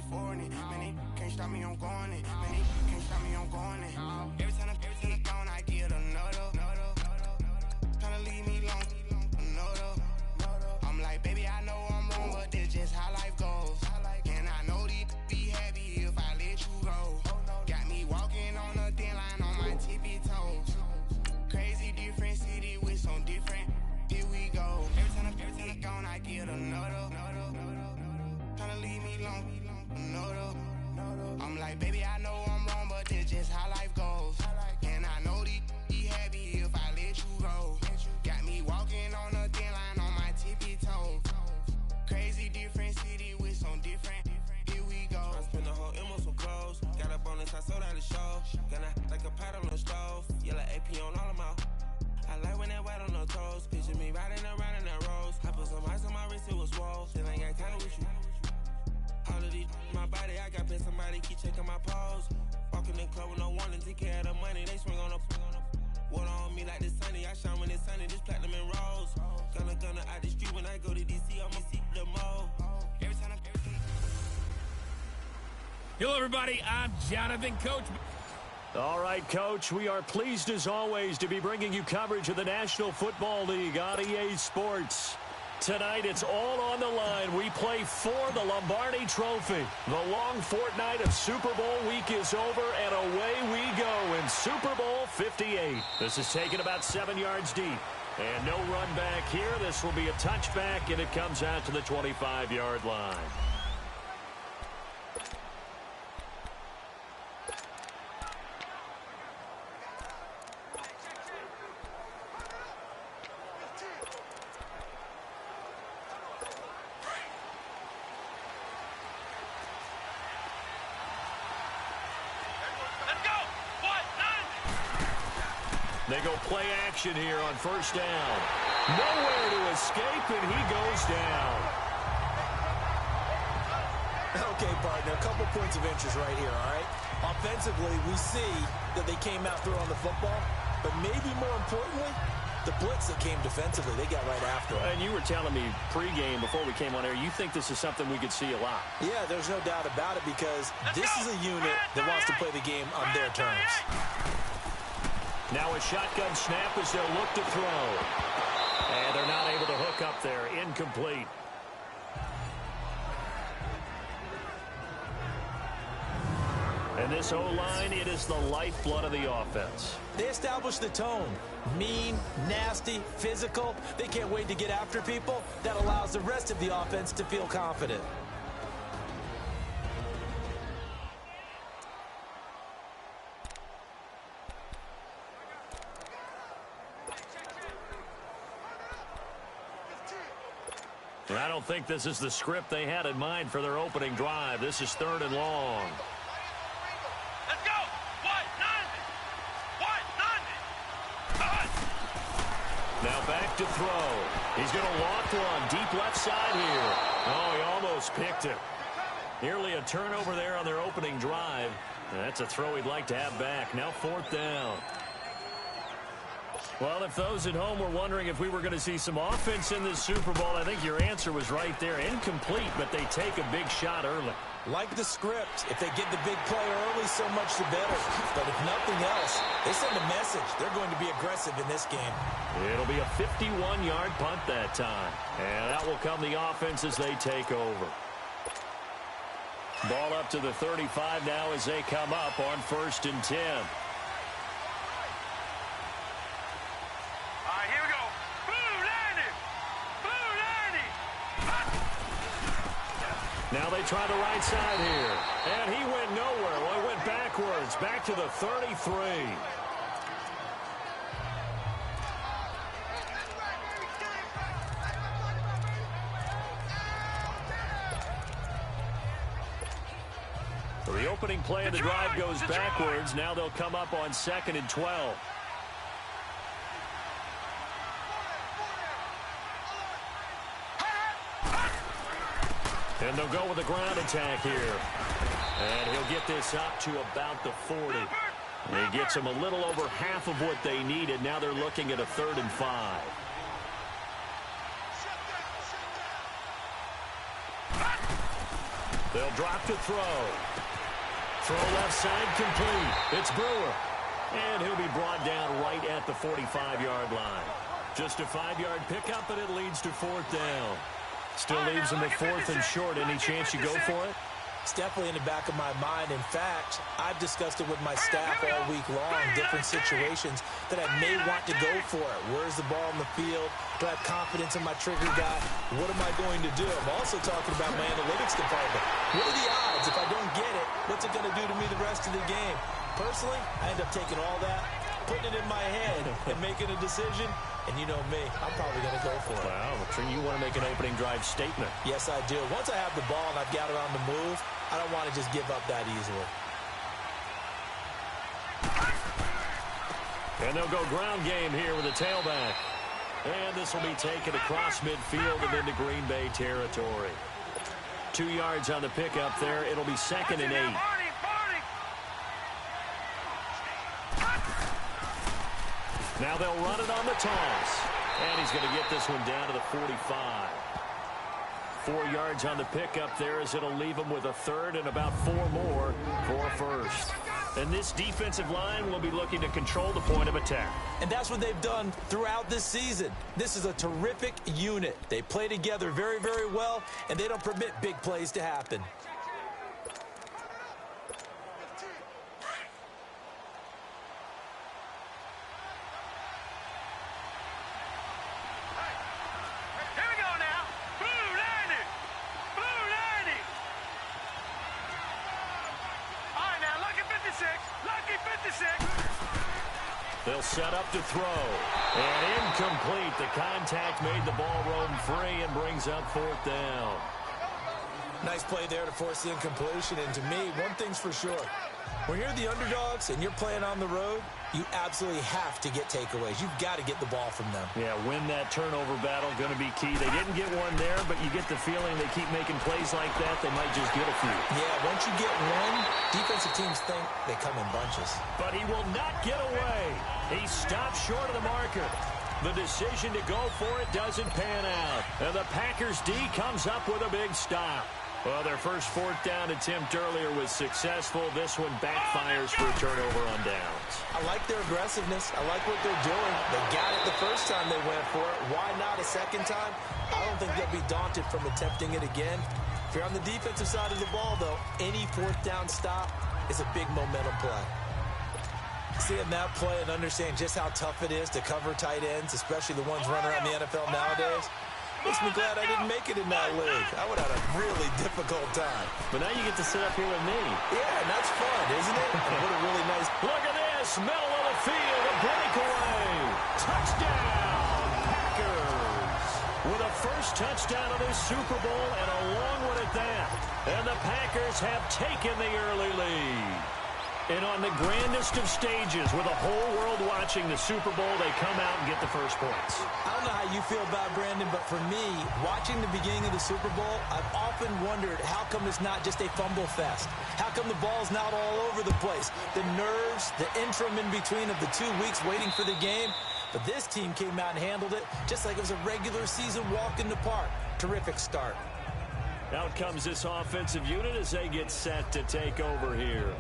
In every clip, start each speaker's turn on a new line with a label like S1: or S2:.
S1: 24 in it. Man, they can't stop me, I'm going it. Man, they can't stop me, I'm going it. Every time I'm gone, I get another. Tryna leave me long, another. I'm like, baby, I know I'm wrong, but that's just how life goes. And I know these be happy if I let you go. Got me walking on a thin line on my tippy toes. Crazy different city with some different. Here we go. Every time I'm gone, I get another. Tryna leave me long, another. I'm like, baby, I know I'm wrong, but that's just how life goes. And I know these be happy if I let you go. Got me walking on a thin line on my tippy toes. Crazy different city with some different. Here we go. I spent the whole M on some clothes. Got a bonus, I sold out the show. Gonna like a pot on the stove. Yellow AP on all of my. I like when that white on the toes. Picture me riding around in that rose. I put some ice on my wrist, it was swole. Still ain't got time with you. All of these, my body, I got paid somebody, keep checking my pose. Walking in the club with no warning, take care of the money, they swing on the. Water on me like the sunny, I shine when it's sunny, this platinum and rose. Gonna out the street when I go to DC, on me see the mo. Every time I'm.
S2: Hello, everybody. I'm Jonathan, Coach.
S3: All right, Coach, we are pleased as always to be bringing you coverage of the National Football League on EA Sports. Tonight, it's all on the line. We play for the Lombardi Trophy. The long fortnight of Super Bowl week is over, and away we go in Super Bowl 58. This is taken about 7 yards deep. And no run back here. This will be a touchback, and it comes out to the 25-yard line. They go play action here on first down. Nowhere to escape, and he goes down.
S4: Okay, partner, a couple points of interest right here, all right? Offensively, we see that they came out throwing the football, but maybe more importantly, the blitz that came defensively, they got right after it.
S3: And you were telling me pregame before we came on air, you think this is something we could see a lot.
S4: Yeah, there's no doubt about it because this is a unit that wants to play the game on their terms.
S3: Now a shotgun snap as they'll look to throw. And they're not able to hook up there. Incomplete. And this O-line, it is the lifeblood of the offense.
S4: They establish the tone. Mean, nasty, physical. They can't wait to get after people. That allows the rest of the offense to feel confident.
S3: And I don't think this is the script they had in mind for their opening drive. This is 3rd and long.
S5: Let's go!
S3: Now back to throw. He's going to walk one deep left side here. Oh, he almost picked it. Nearly a turnover there on their opening drive. And that's a throw he'd like to have back. Now 4th down. Well, if those at home were wondering if we were going to see some offense in this Super Bowl, I think your answer was right there. Incomplete, but they take a big shot early.
S4: Like the script, if they get the big play early, so much the better. But if nothing else, they send a message. They're going to be aggressive in this game.
S3: It'll be a 51-yard punt that time. And that will come the offense as they take over. Ball up to the 35 now as they come up on 1st and 10. Now they try the right side here. And he went nowhere. Well, he went backwards. Back to the 33. So the opening play of the drive goes backwards. Now they'll come up on 2nd and 12. And they'll go with a ground attack here. And he'll get this up to about the 40. And he gets them a little over half of what they needed. Now they're looking at a 3rd and 5. They'll drop to throw. Throw left side complete. It's Brewer. And he'll be brought down right at the 45-yard line. Just a 5-yard pickup, and it leads to 4th down. Still leaves him with 4th and short. Any chance you go for it?
S4: It's definitely in the back of my mind. In fact, I've discussed it with my staff all week long, different situations that I may want to go for it. Where's the ball on the field? Do I have confidence in my trigger guy? What am I going to do? I'm also talking about my analytics department. What are the odds? If I don't get it, what's it going to do to me the rest of the game? Personally, I end up taking all that, putting it in my head, and making a decision. And you know me, I'm probably going to go for it.
S3: Wow, you want to make an opening drive statement.
S4: Yes, I do. Once I have the ball and I've got it on the move, I don't want to just give up that easily.
S3: And they'll go ground game here with a tailback. And this will be taken across midfield and into Green Bay territory. 2 yards on the pickup there. It'll be 2nd and 8. Now they'll run it on the toss. And he's going to get this one down to the 45. 4 yards on the pickup there as it'll leave him with a 3rd and about 4 more for 1st. And this defensive line will be looking to control the point of attack.
S4: And that's what they've done throughout this season. This is a terrific unit. They play together very, very well, and they don't permit big plays to happen.
S3: They'll set up to throw. And incomplete. The contact made the ball roam free and brings up 4th down.
S4: Nice play there to force the incompletion. And to me, one thing's for sure. When you're the underdogs and you're playing on the road, you absolutely have to get takeaways. You've got to get the ball from them.
S3: Yeah, win that turnover battle, going to be key. They didn't get one there, but you get the feeling they keep making plays like that, they might just get a few.
S4: Yeah, once you get one, defensive teams think they come in bunches.
S3: But he will not get away. He stopped short of the marker. The decision to go for it doesn't pan out. And the Packers D comes up with a big stop. Well, their first 4th down attempt earlier was successful. This one backfires for a turnover on downs.
S4: I like their aggressiveness. I like what they're doing. They got it the first time they went for it. Why not a second time? I don't think they'll be daunted from attempting it again. If you're on the defensive side of the ball, though, any 4th down stop is a big momentum play. Seeing that play and understand just how tough it is to cover tight ends, especially the ones running around the NFL nowadays, makes me glad I didn't make it in that league. I would have had a really difficult time.
S3: But now you get to sit up here with me.
S4: Yeah, and that's fun, isn't it? And what a really nice...
S3: Look at this. Middle of the field. A breakaway. Touchdown, Packers. With a first touchdown of this Super Bowl and a long one at that. And the Packers have taken the early lead. And on the grandest of stages, with the whole world watching the Super Bowl, they come out and get the first points.
S4: I don't know how you feel about Brandon, but for me, watching the beginning of the Super Bowl, I've often wondered how come it's not just a fumble fest? How come the ball's not all over the place? The nerves, the interim in between of the 2 weeks waiting for the game. But this team came out and handled it just like it was a regular season walk in the park. Terrific start.
S3: Out comes this offensive unit as they get set to take over here.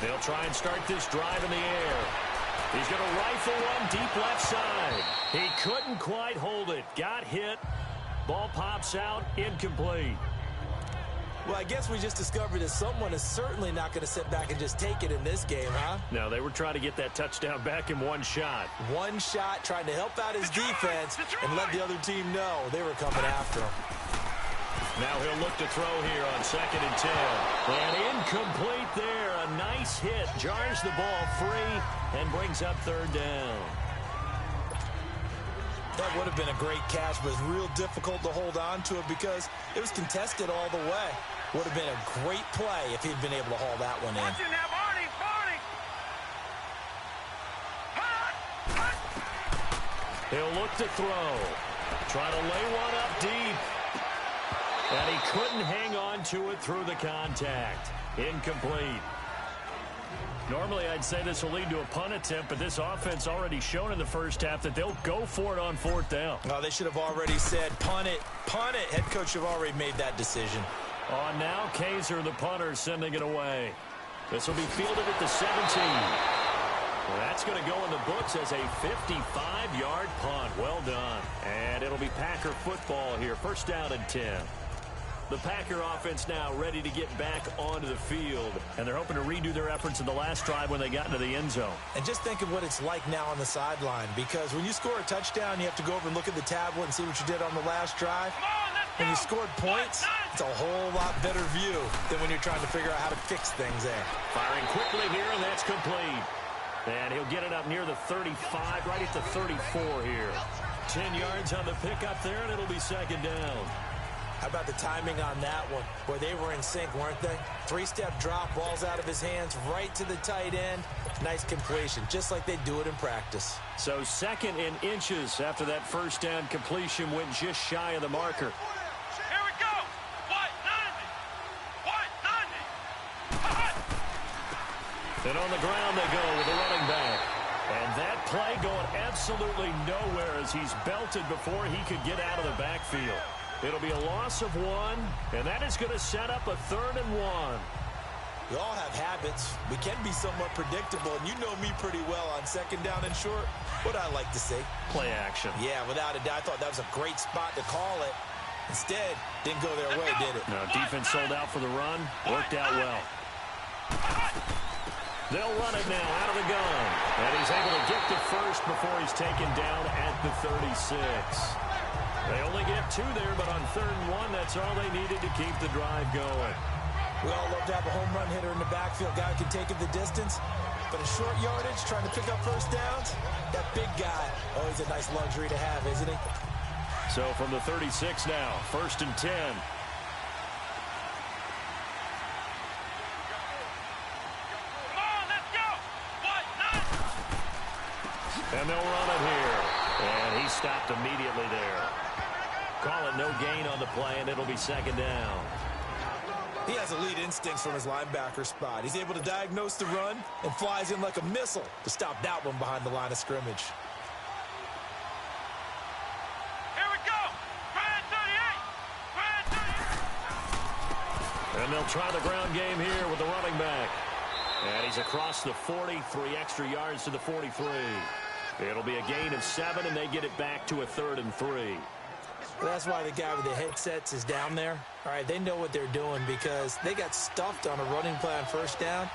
S3: They'll try and start this drive in the air. He's going to rifle one deep left side. He couldn't quite hold it. Got hit. Ball pops out. Incomplete.
S4: Well, I guess we just discovered that someone is certainly not going to sit back and just take it in this game, huh?
S3: No, they were trying to get that touchdown back in one shot.
S4: One shot, trying to help out his defense and let the other team know they were coming after him.
S3: Now he'll look to throw here on 2nd and 10. And incomplete there. A nice hit. Jars the ball free and brings up 3rd down.
S4: That would have been a great catch, but it's real difficult to hold on to it because it was contested all the way. Would have been a great play if he'd been able to haul that one in.
S3: He'll look to throw. Trying to lay one up deep. And he couldn't hang on to it through the contact. Incomplete. Normally, I'd say this will lead to a punt attempt, but this offense already shown in the first half that they'll go for it on fourth down.
S4: Oh, they should have already said, punt it, punt it. Head coach should have already made that decision.
S3: On now, Kaiser, the punter, sending it away. This will be fielded at the 17. That's going to go in the books as a 55-yard punt. Well done. And it'll be Packer football here. First down and 10. The Packer offense now ready to get back onto the field. And they're hoping to redo their efforts in the last drive when they got into the end zone.
S4: And just think of what it's like now on the sideline. Because when you score a touchdown, you have to go over and look at the tablet and see what you did on the last drive. When you scored points, it's a whole lot better view than when you're trying to figure out how to fix things there.
S3: Firing quickly here, and that's complete. And he'll get it up near the 35, right at the 34 here. 10 yards on the pickup there, and it'll be second down.
S4: How about the timing on that one? Boy, they were in sync, weren't they? Three-step drop, balls out of his hands, right to the tight end. Nice completion, just like they do it in practice.
S3: So second in inches after that first down completion went just shy of the marker.
S5: Here we go. White 90.
S3: And on the ground they go with the running back. And that play going absolutely nowhere as he's belted before he could get out of the backfield. It'll be a loss of 1, and that is going to set up a 3rd and 1.
S4: We all have habits. We can be somewhat predictable, and you know me pretty well on second down and short. What I like to say?
S3: Play action.
S4: Yeah, without a doubt. I thought that was a great spot to call it. Instead, didn't go their way, did it?
S3: No, defense sold out for the run. Worked out well. They'll run it now out of the gun. And he's able to get to first before he's taken down at the 36. They only get 2 there, but on 3rd and 1, that's all they needed to keep the drive going.
S4: We all love to have a home run hitter in the backfield. Guy who can take it the distance. But a short yardage, trying to pick up first downs, that big guy, always a nice luxury to have, isn't he?
S3: So from the 36 now, 1st and 10. And they'll run it here. And he stopped immediately there. Call it no gain on the play, and it'll be second down.
S4: He has elite instincts from his linebacker spot. He's able to diagnose the run and flies in like a missile to stop that one behind the line of scrimmage.
S5: Here we go. Grand 38.
S3: And they'll try the ground game here with the running back. And he's across the 40, 3 extra yards to the 43. It'll be a gain of 7, and they get it back to a 3rd and 3.
S4: Well, that's why the guy with the headsets is down there. All right, they know what they're doing because they got stuffed on a running play on first down.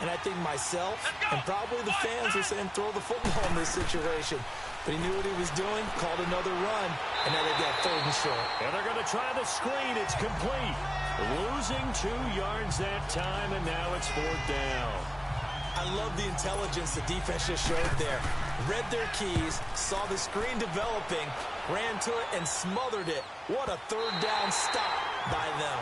S4: And I think myself and probably the fans are saying throw the football in this situation. But he knew what he was doing, called another run, and now they've got 3rd and short.
S3: And they're going to try the screen. It's complete. Losing 2 yards that time, and now it's 4th down.
S4: I love the intelligence the defense just showed there. Read their keys, saw the screen developing, ran to it, and smothered it. What a 3rd down stop by them.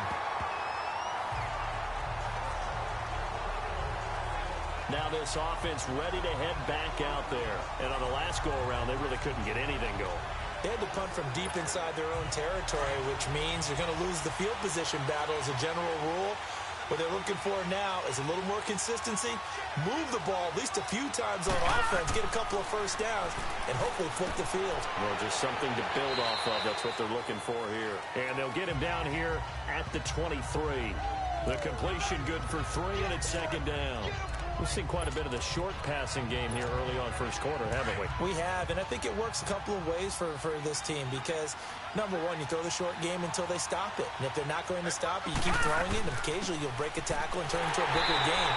S3: Now this offense ready to head back out there. And on the last go-around, they really couldn't get anything going.
S4: They had to punt from deep inside their own territory, which means they're going to lose the field position battle as a general rule. What they're looking for now is a little more consistency, move the ball at least a few times on offense, get a couple of first downs, and hopefully flip the field.
S3: Well, just something to build off of. That's what they're looking for here. And they'll get him down here at the 23. The completion good for 3, and it's second down. We've seen quite a bit of the short passing game here early on first quarter, haven't we?
S4: We have, and I think it works a couple of ways for this team because, number one, you throw the short game until they stop it. And if they're not going to stop it, you keep throwing it, and occasionally you'll break a tackle and turn it into a bigger game.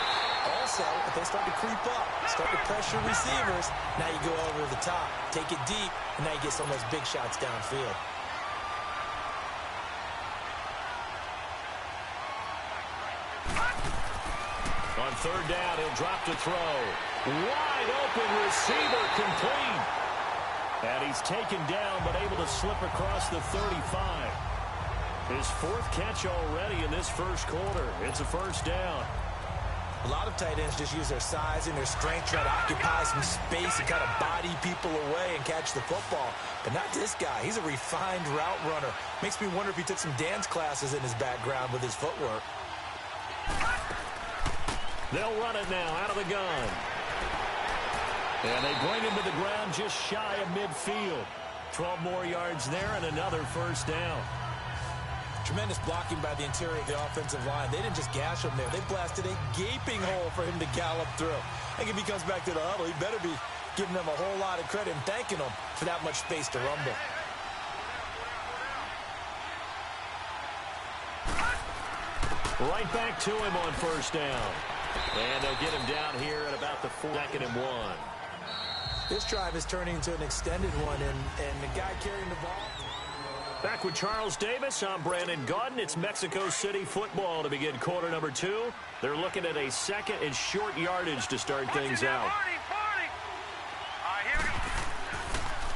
S4: Also, if they start to creep up, start to pressure receivers, now you go over the top, take it deep, and now you get some of those big shots downfield.
S3: On 3rd down, he'll drop to throw. Wide open receiver complete. And he's taken down but able to slip across the 35. His 4th catch already in this first quarter. It's a first down.
S4: A lot of tight ends just use their size and their strength, try to occupy some space and kind of body people away and catch the football. But not this guy. He's a refined route runner. Makes me wonder if he took some dance classes in his background with his footwork.
S3: They'll run it now out of the gun. And they bring him to the ground just shy of midfield. 12 more yards there and another first down.
S4: Tremendous blocking by the interior of the offensive line. They didn't just gash him there. They blasted a gaping hole for him to gallop through. I think if he comes back to the huddle, he better be giving them a whole lot of credit and thanking them for that much space to rumble.
S3: Right back to him on first down. And they'll get him down here at about the 2nd and 1.
S4: This drive is turning into an extended one, and the guy carrying the ball.
S3: Back with Charles Davis, I'm Brandon Gaudin. It's Mexico City football to begin quarter number 2. They're looking at a second and short yardage to start things out.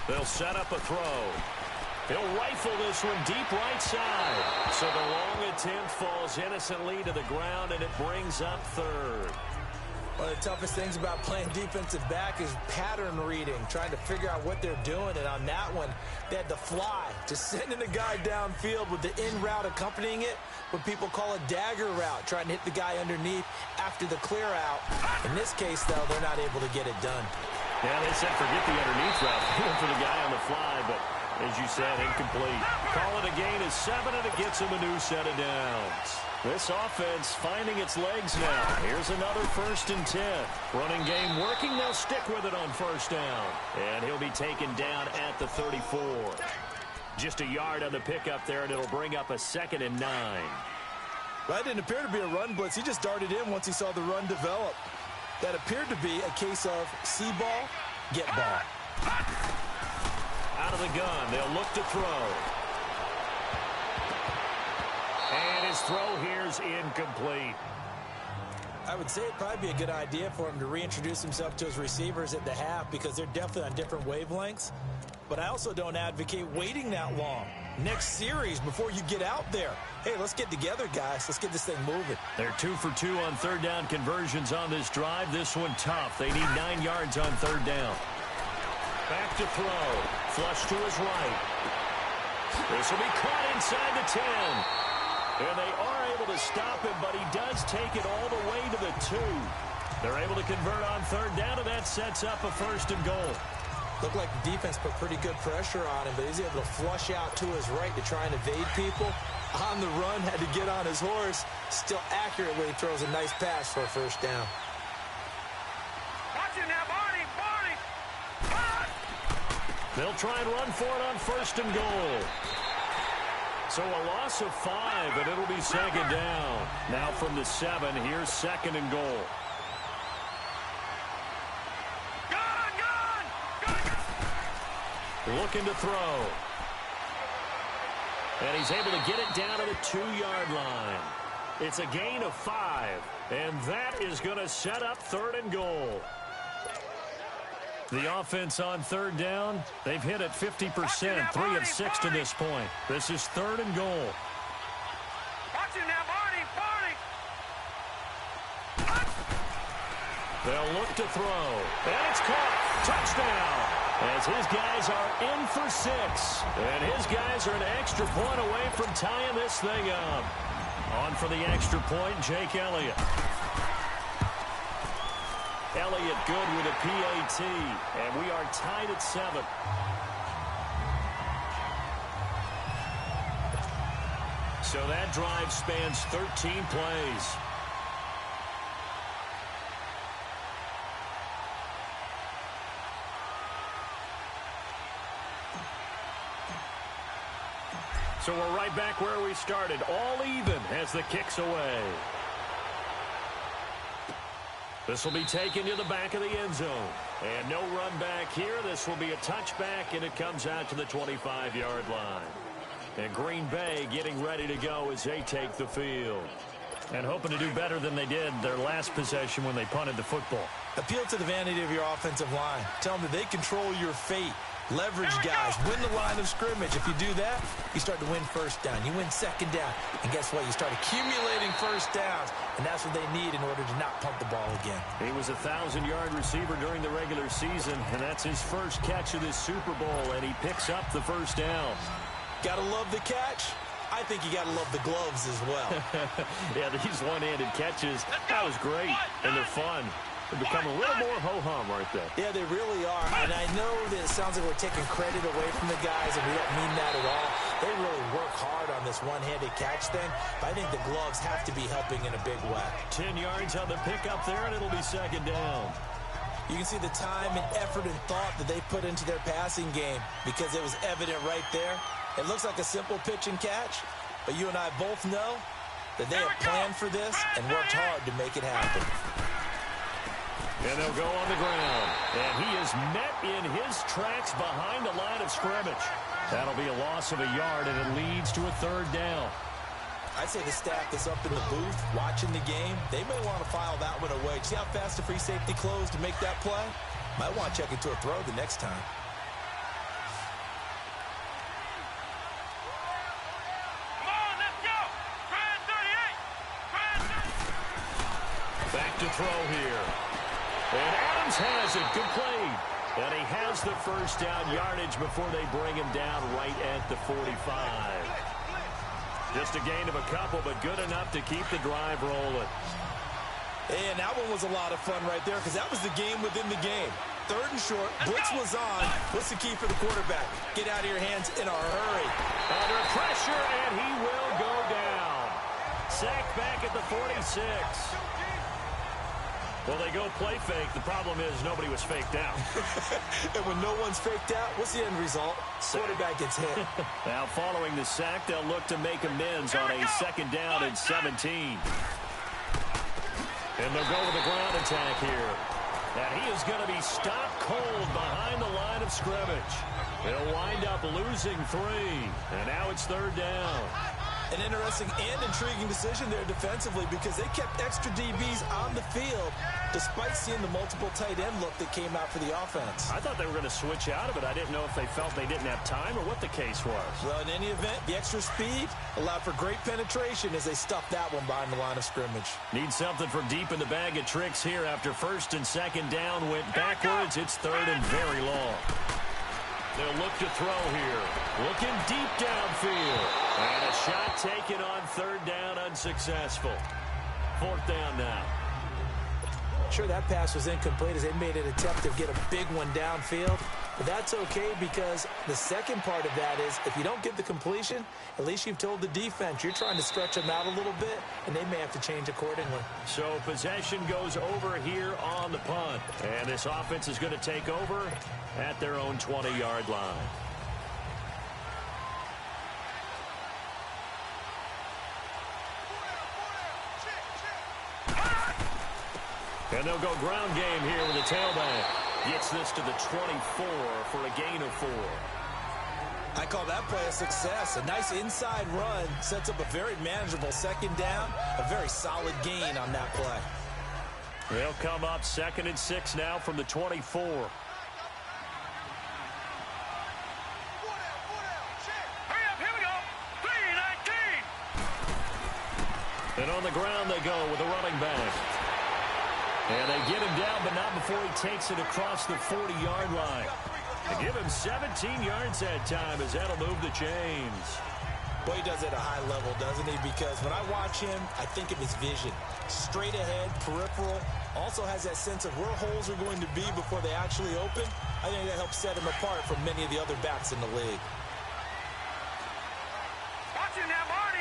S3: They'll set up a throw. He'll rifle this one deep right side. So the long attempt falls innocently to the ground, and it brings up third.
S4: One of the toughest things about playing defensive back is pattern reading, trying to figure out what they're doing. And on that one, they had the fly, just sending the guy downfield with the in route accompanying it, what people call a dagger route, trying to hit the guy underneath after the clear out. In this case, though, they're not able to get it done.
S3: Yeah, they said forget the underneath route for the guy on the fly, but as you said, incomplete. Call it a gain of 7, and it gets him a new set of downs. This offense finding its legs now. Here's another 1st and 10. Running game working. They'll stick with it on first down. And he'll be taken down at the 34. Just a yard on the pickup there, and it'll bring up a 2nd and 9.
S4: Well, that didn't appear to be a run blitz. He just darted in once he saw the run develop. That appeared to be a case of see ball, get ball.
S3: Out of the gun, they'll look to throw. And his throw here's incomplete.
S4: I would say it'd probably be a good idea for him to reintroduce himself to his receivers at the half because they're definitely on different wavelengths. But I also don't advocate waiting that long. Next series before you get out there. Hey, let's get together, guys. Let's get this thing moving.
S3: They're 2 for 2 on third down conversions on this drive. This one tough. They need 9 yards on third down. Back to throw. Flush to his right. This will be caught inside the 10. And they are able to stop him, but he does take it all the way to the 2. They're able to convert on third down, and that sets up a 1st and goal.
S4: Looked like the defense put pretty good pressure on him, but he's able to flush out to his right to try and evade people. On the run, had to get on his horse. Still accurately throws a nice pass for a 1st down.
S5: Watch it now, Barney!
S3: They'll try and run for it on 1st and goal. So a loss of 5, and it'll be 2nd down. Now from the 7, here's 2nd and goal. Looking to throw. And he's able to get it down to the 2-yard line. It's a gain of 5, and that is going to set up 3rd and goal. The offense on third down, they've hit it 50%, 3 of 6 to this point. This is 3rd and goal.
S5: Watch it now, Barney!
S3: They'll look to throw. And it's caught. Touchdown. As his guys are in for 6. And his guys are an extra point away from tying this thing up. On for the extra point, Jake Elliott. Elliott good with a PAT. And we are tied at 7. So that drive spans 13 plays. So we're right back where we started. All even as the kick's away. This will be taken to the back of the end zone. And no run back here. This will be a touchback, and it comes out to the 25-yard line. And Green Bay getting ready to go as they take the field. And hoping to do better than they did their last possession when they punted the football.
S4: Appeal to the vanity of your offensive line. Tell them that they control your fate. Leverage guys, win the line of scrimmage. If you do that, you start to win first down. You win second down. And guess what? You start accumulating first downs. And that's what they need in order to not punt the ball again.
S3: He was a 1,000-yard receiver during the regular season, and that's his first catch of this Super Bowl, and he picks up the first down.
S4: Gotta love the catch. I think you gotta love the gloves as well.
S3: Yeah, these one-handed catches, that was great, and they're fun. They become a little more ho-hum right there.
S4: Yeah, they really are. And I know that it sounds like we're taking credit away from the guys, and we don't mean that at all. They really work hard on this one-handed catch thing, but I think the gloves have to be helping in a big way.
S3: 10 yards on the pickup there, and it'll be second down.
S4: You can see the time and effort and thought that they put into their passing game because it was evident right there. It looks like a simple pitch and catch, but you and I both know that they have planned for this and worked hard to make it happen.
S3: And they'll go on the ground. And he is met in his tracks behind the line of scrimmage. That'll be a loss of a yard, and it leads to a third down.
S4: I'd say the staff that's up in the booth watching the game, they may want to file that one away. See how fast the free safety closed to make that play? Might want to check into a throw the next time.
S3: Back to throw here. And Adams has it. Good play. And he has the first down yardage before they bring him down right at the 45. Just a gain of a couple, but good enough to keep the drive rolling.
S4: And that one was a lot of fun right there because that was the game within the game. Third and short, blitz was on. What's the key for the quarterback? Get out of your hands in a hurry.
S3: Under pressure, and he will go down. Sacked back at the 46. Well, they go play fake. The problem is nobody was faked out.
S4: And when no one's faked out, what's the end result? Quarterback gets hit.
S3: Now, following the sack, they'll look to make amends on a second down and 17. And they'll go with a ground attack here. And he is going to be stopped cold behind the line of scrimmage. They'll wind up losing 3. And now it's third down.
S4: An interesting and intriguing decision there defensively because they kept extra DBs on the field despite seeing the multiple tight end look that came out for the offense.
S3: I thought they were going to switch out of it. I didn't know if they felt they didn't have time or what the case was.
S4: Well, in any event, the extra speed allowed for great penetration as they stuffed that one behind the line of scrimmage.
S3: Need something from deep in the bag of tricks here after first and second down went backwards. It's third and very long. They'll look to throw here. Looking deep downfield. And a shot taken on third down, unsuccessful. Fourth down now.
S4: Sure, that pass was incomplete as they made an attempt to get a big one downfield. But that's okay because the second part of that is if you don't get the completion, at least you've told the defense you're trying to stretch them out a little bit, and they may have to change accordingly.
S3: So possession goes over here on the punt. And this offense is going to take over at their own 20-yard line. And they'll go ground game here with the tailback. Gets this to the 24 for a gain of 4.
S4: I call that play a success. A nice inside run sets up a very manageable second down. A very solid gain on that play.
S3: They'll come up 2nd and 6 now from the 24. And on the ground they go with a running back. And they get him down, but not before he takes it across the 40-yard line. They give him 17 yards that time as that'll move the chains.
S4: Boy, he does it at a high level, doesn't he? Because when I watch him, I think of his vision. Straight ahead, peripheral. Also has that sense of where holes are going to be before they actually open. I think that helps set him apart from many of the other backs in the league.
S5: Watch him now, Marty!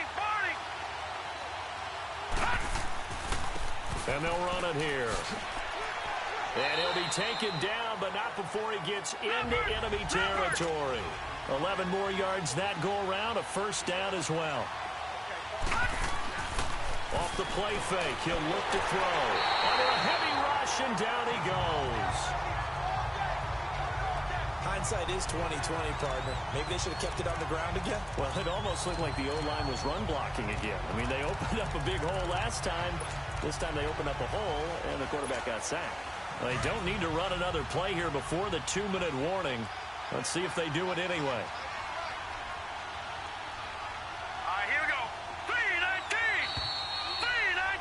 S3: And they'll run it here. And he'll be taken down, but not before he gets into enemy territory. 11 more yards that go around, a first down as well. Off the play fake, he'll look to throw. Under a heavy rush, and down he goes.
S4: Hindsight is 20/20, partner. Maybe they should have kept it on the ground again.
S3: Well, it almost looked like the O-line was run blocking again. I mean, they opened up a big hole last time. This time they opened up a hole, and the quarterback got sacked. Well, they don't need to run another play here before the 2-minute warning. Let's see if they do it anyway.
S5: Here we go. 3:19.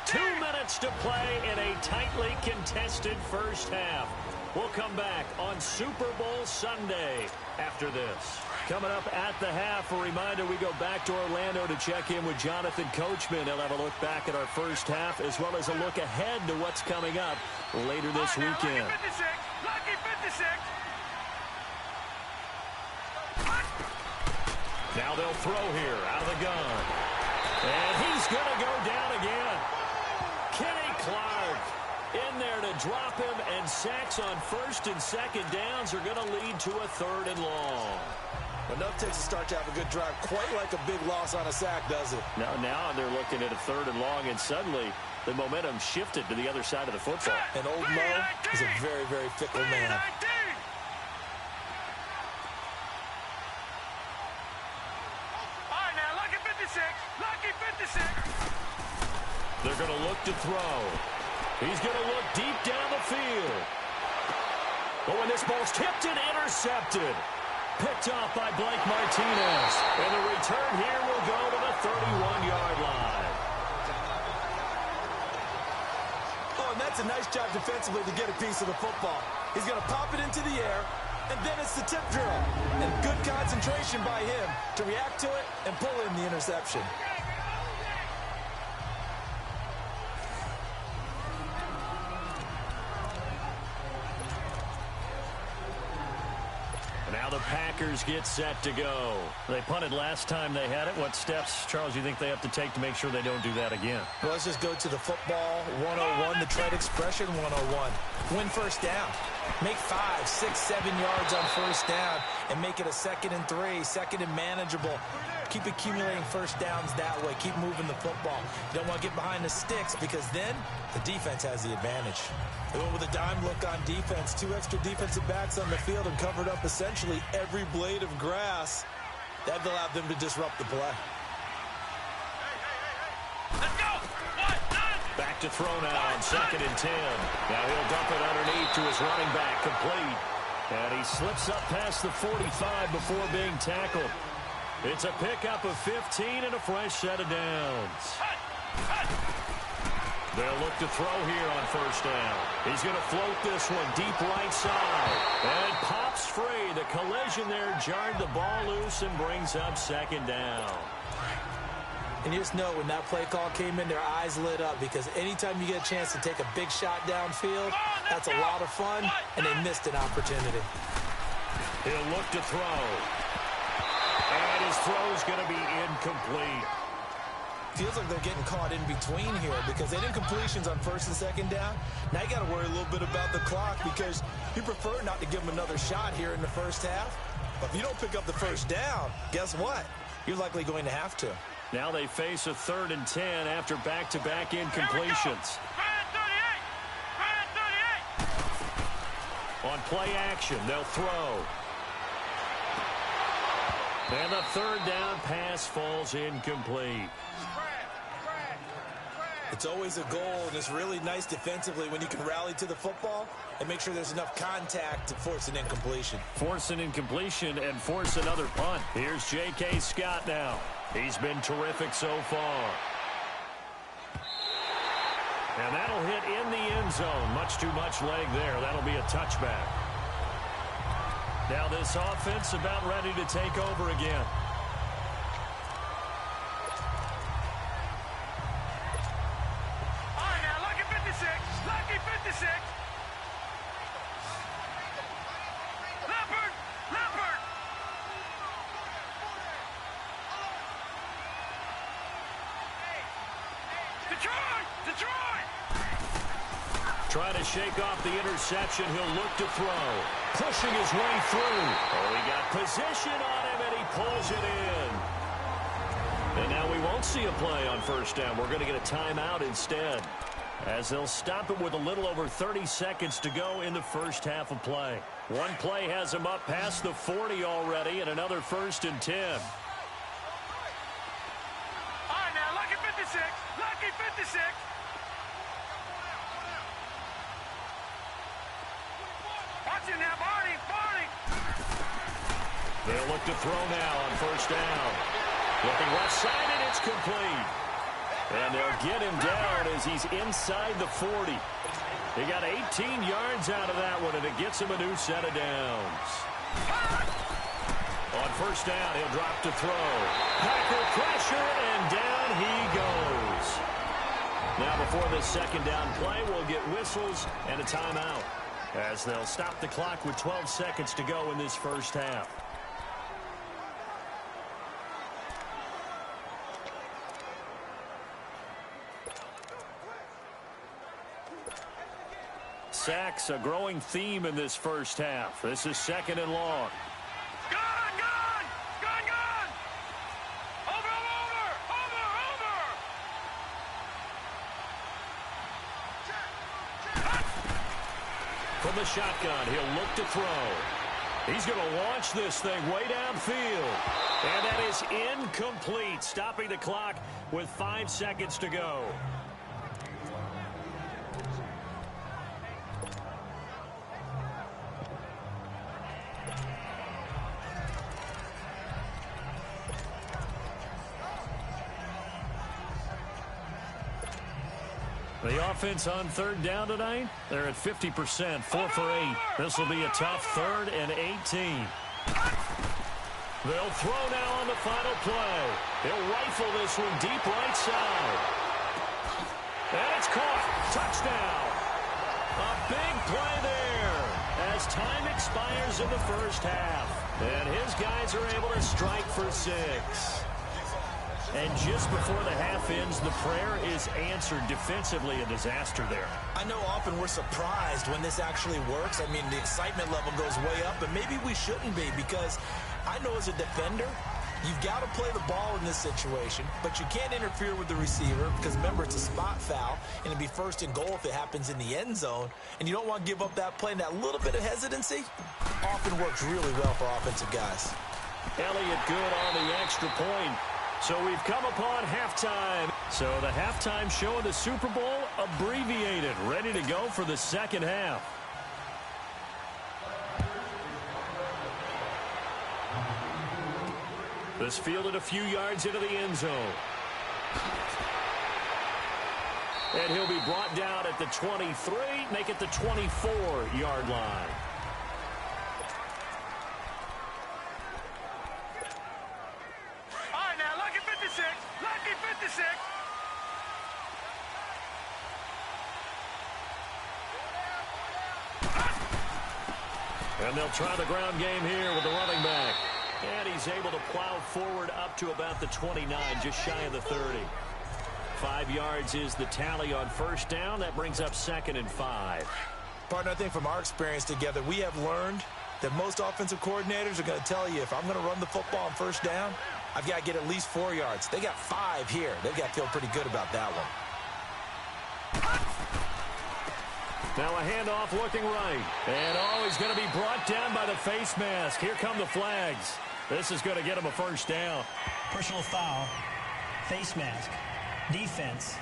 S3: 2 minutes to play in a tightly contested first half. We'll come back on Super Bowl Sunday after this. Coming up at the half, a reminder, we go back to Orlando to check in with Jonathan Coachman. He'll have a look back at our first half as well as a look ahead to what's coming up later this weekend.
S5: Lucky 56.
S3: Now they'll throw here out of the gun. And he's going to go down again. Kenny Clark in there to drop him, and sacks on first and second downs are going to lead to a 3rd and long.
S4: Enough takes a start to have a good drive, quite like a big loss on a sack, does it?
S3: Now they're looking at a 3rd and long, and suddenly the momentum shifted to the other side of the football.
S4: And old Mo is a very, very fickle man.
S5: All right, now, lucky 56. Lucky 56.
S3: They're going to look to throw. He's going to look deep down the field. Oh, and this ball's tipped and intercepted. Picked off by Blake Martinez. And the return here will go to the 31-yard line.
S4: Oh, and that's a nice job defensively to get a piece of the football. He's going to pop it into the air, and then it's the tip drill. And good concentration by him to react to it and pull in the interception.
S3: Now the Packers get set to go. They punted last time they had it. What steps, Charles, you think they have to take to make sure they don't do that again?
S4: Well, let's just go to the football 101, the trade expression 101. Win first down. Make 5, 6, 7 yards on first down and make it a 2nd and 3, 2nd and manageable. Keep accumulating first downs that way. Keep moving the football. You don't want to get behind the sticks because then the defense has the advantage. They went with a dime look on defense. 2 extra defensive backs on the field and covered up essentially every blade of grass. That allowed them to disrupt the play.
S5: Let's go. 1, 9.
S3: Back to throw now on 2nd and 10. Now he'll dump it underneath to his running back, complete. And he slips up past the 45 before being tackled. It's a pickup of 15 and a fresh set of downs. They'll look to throw here on first down. He's going to float this one deep right side. And pops free. The collision there jarred the ball loose and brings up 2nd down.
S4: And you just know when that play call came in, their eyes lit up because anytime you get a chance to take a big shot downfield, that's a lot of fun, and they missed an opportunity.
S3: He'll look to throw. And his throw's going to be incomplete.
S4: Feels like they're getting caught in between here because they did completions on 1st and 2nd down. Now you got to worry a little bit about the clock because you prefer not to give them another shot here in the first half. But if you don't pick up the first down, guess what? You're likely going to have to.
S3: Now they face a 3rd and 10 after back-to-back incompletions. On play action, they'll throw. And the 3rd down pass falls incomplete.
S4: It's always a goal, and it's really nice defensively when you can rally to the football and make sure there's enough contact to force an incompletion.
S3: Force an incompletion and force another punt. Here's J.K. Scott now. He's been terrific so far. And that'll hit in the end zone. Much too much leg there. That'll be a touchback. Now this offense about ready to take over again.
S5: All right, now, lucky 56. Lucky 56. Leopard. Leopard. Detroit. Detroit.
S3: Trying to shake off the interception. He'll look to throw. Pushing his way through. Oh, he got position on him, and he pulls it in. And now we won't see a play on first down. We're going to get a timeout instead, as they'll stop it with a little over 30 seconds to go in the first half of play. One play has him up past the 40 already, and another 1st and 10.
S5: All right, now, lucky 56. Lucky 56. Watch it now, Barney. Barney.
S3: They'll look to throw now on first down. Looking left side, and it's complete. And they'll get him down as he's inside the 40. He got 18 yards out of that one, and it gets him a new set of downs. On first down, he'll drop to throw. Packer pressure, and down he goes. Now before this second down play, we'll get whistles and a timeout, as they'll stop the clock with 12 seconds to go in this first half. Sacks, a growing theme in this first half. This is second and long.
S5: Gone! Over!
S3: From the shotgun, he'll look to throw. He's going to launch this thing way downfield. And that is incomplete, stopping the clock with 5 seconds to go. The offense on third down tonight, they're at 50%, 4 for 8. This will be a tough 3rd and 18. They'll throw now on the final play. He'll rifle this one deep right side. And it's caught. Touchdown. A big play there as time expires in the first half. And his guys are able to strike for 6. And just before the half ends, the prayer is answered. Defensively, a disaster there.
S4: I know often we're surprised when this actually works. I mean, the excitement level goes way up, but maybe we shouldn't be, because I know as a defender, you've got to play the ball in this situation, but you can't interfere with the receiver because, remember, it's a spot foul, and it'd be 1st and goal if it happens in the end zone, and you don't want to give up that play, and that little bit of hesitancy often works really well for offensive guys.
S3: Elliott good on the extra point. So we've come upon halftime. So the halftime show of the Super Bowl abbreviated, ready to go for the second half. This fielded a few yards into the end zone. And he'll be brought down at the 23, make it the 24-yard line.
S5: Lucky 56.
S3: And they'll try the ground game here with the running back. And he's able to plow forward up to about the 29, just shy of the 30. 5 yards is the tally on first down. That brings up 2nd and 5.
S4: Partner, I think from our experience together, we have learned that most offensive coordinators are going to tell you, if I'm going to run the football on first down, I've got to get at least 4 yards. They got 5 here. They've got to feel pretty good about that one.
S3: Now a handoff looking right. And he's going to be brought down by the face mask. Here come the flags. This is going to get him a first down.
S6: Personal foul, face mask, defense.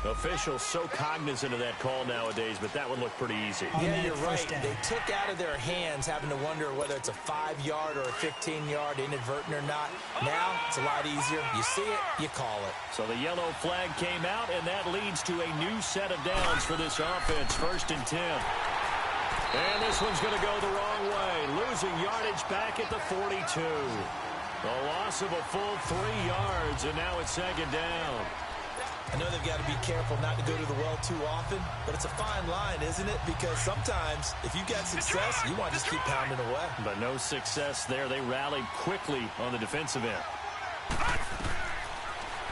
S3: Officials so cognizant of that call nowadays, but that would look pretty easy.
S4: Yeah, you're right. They took out of their hands having to wonder whether it's a 5-yard or a 15-yard, inadvertent or not. Now it's a lot easier. You see it, you call it.
S3: So the yellow flag came out, and that leads to a new set of downs for this offense. 1st and 10. And this one's going to go the wrong way. Losing yardage back at the 42. A loss of a full 3 yards, and now it's 2nd down.
S4: I know they've got to be careful not to go to the well too often, but it's a fine line, isn't it? Because sometimes, if you've got success, you want to just keep pounding away.
S3: But no success there. They rallied quickly on the defensive end.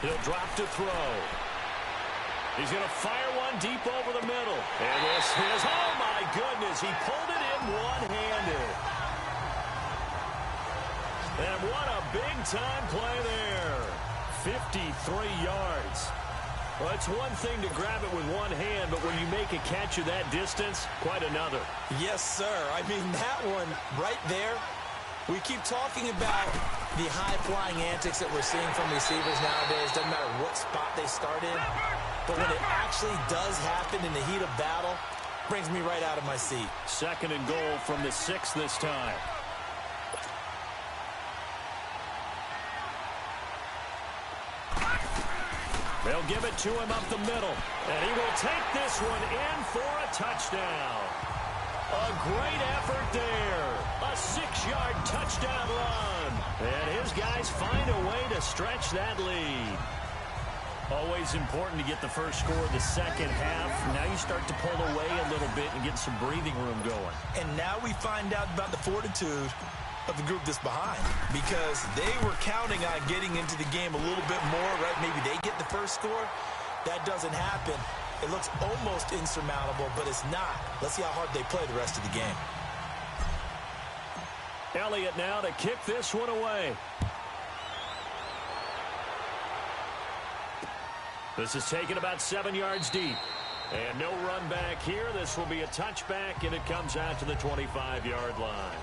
S3: He'll drop to throw. He's going to fire one deep over the middle. And this is, oh my goodness, he pulled it in one-handed. And what a big-time play there. 53 yards. Well, it's one thing to grab it with one hand, but when you make a catch of that distance, quite another.
S4: Yes, sir. I mean, that one right there, we keep talking about the high-flying antics that we're seeing from receivers nowadays. Doesn't matter what spot they start in. But when it actually does happen in the heat of battle, Brings me right out of my seat.
S3: 2nd and goal from the 6 this time. They'll give it to him up the middle. And he will take this one in for a touchdown. A great effort there. A 6-yard touchdown run. And his guys find a way to stretch that lead. Always important to get the first score of the second half. Now you start to pull away a little bit and get some breathing room going.
S4: And now we find out about the fortitude of the group that's behind, because they were counting on getting into the game a little bit more, right? Maybe they get the first score. That doesn't happen. It looks almost insurmountable, but it's not. Let's see how hard they play the rest of the game.
S3: Elliott now to kick this one away. This is taken about 7 yards deep. And no run back here. This will be a touchback, and it comes out to the 25-yard line.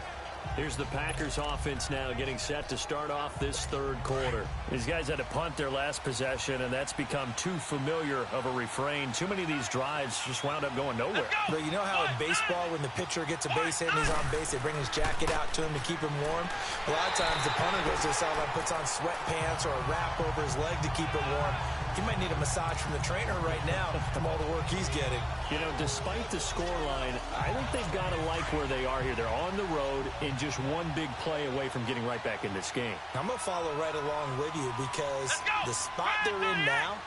S3: Here's the Packers offense now getting set to start off this 3rd quarter. These guys had to punt their last possession, and that's become too familiar of a refrain. Too many of these drives just wound up going nowhere.
S4: But you know how in baseball, when the pitcher gets a base hit and he's on base, they bring his jacket out to him to keep him warm? A lot of times the punter goes to the sideline, puts on sweatpants or a wrap over his leg to keep it warm. He might need a massage from the trainer right now from all the work he's getting.
S3: You know, despite the scoreline, I think they've got to like where they are here. They're on the road and just one big play away from getting right back in this game.
S4: I'm going to follow right along with you, because the spot they're in now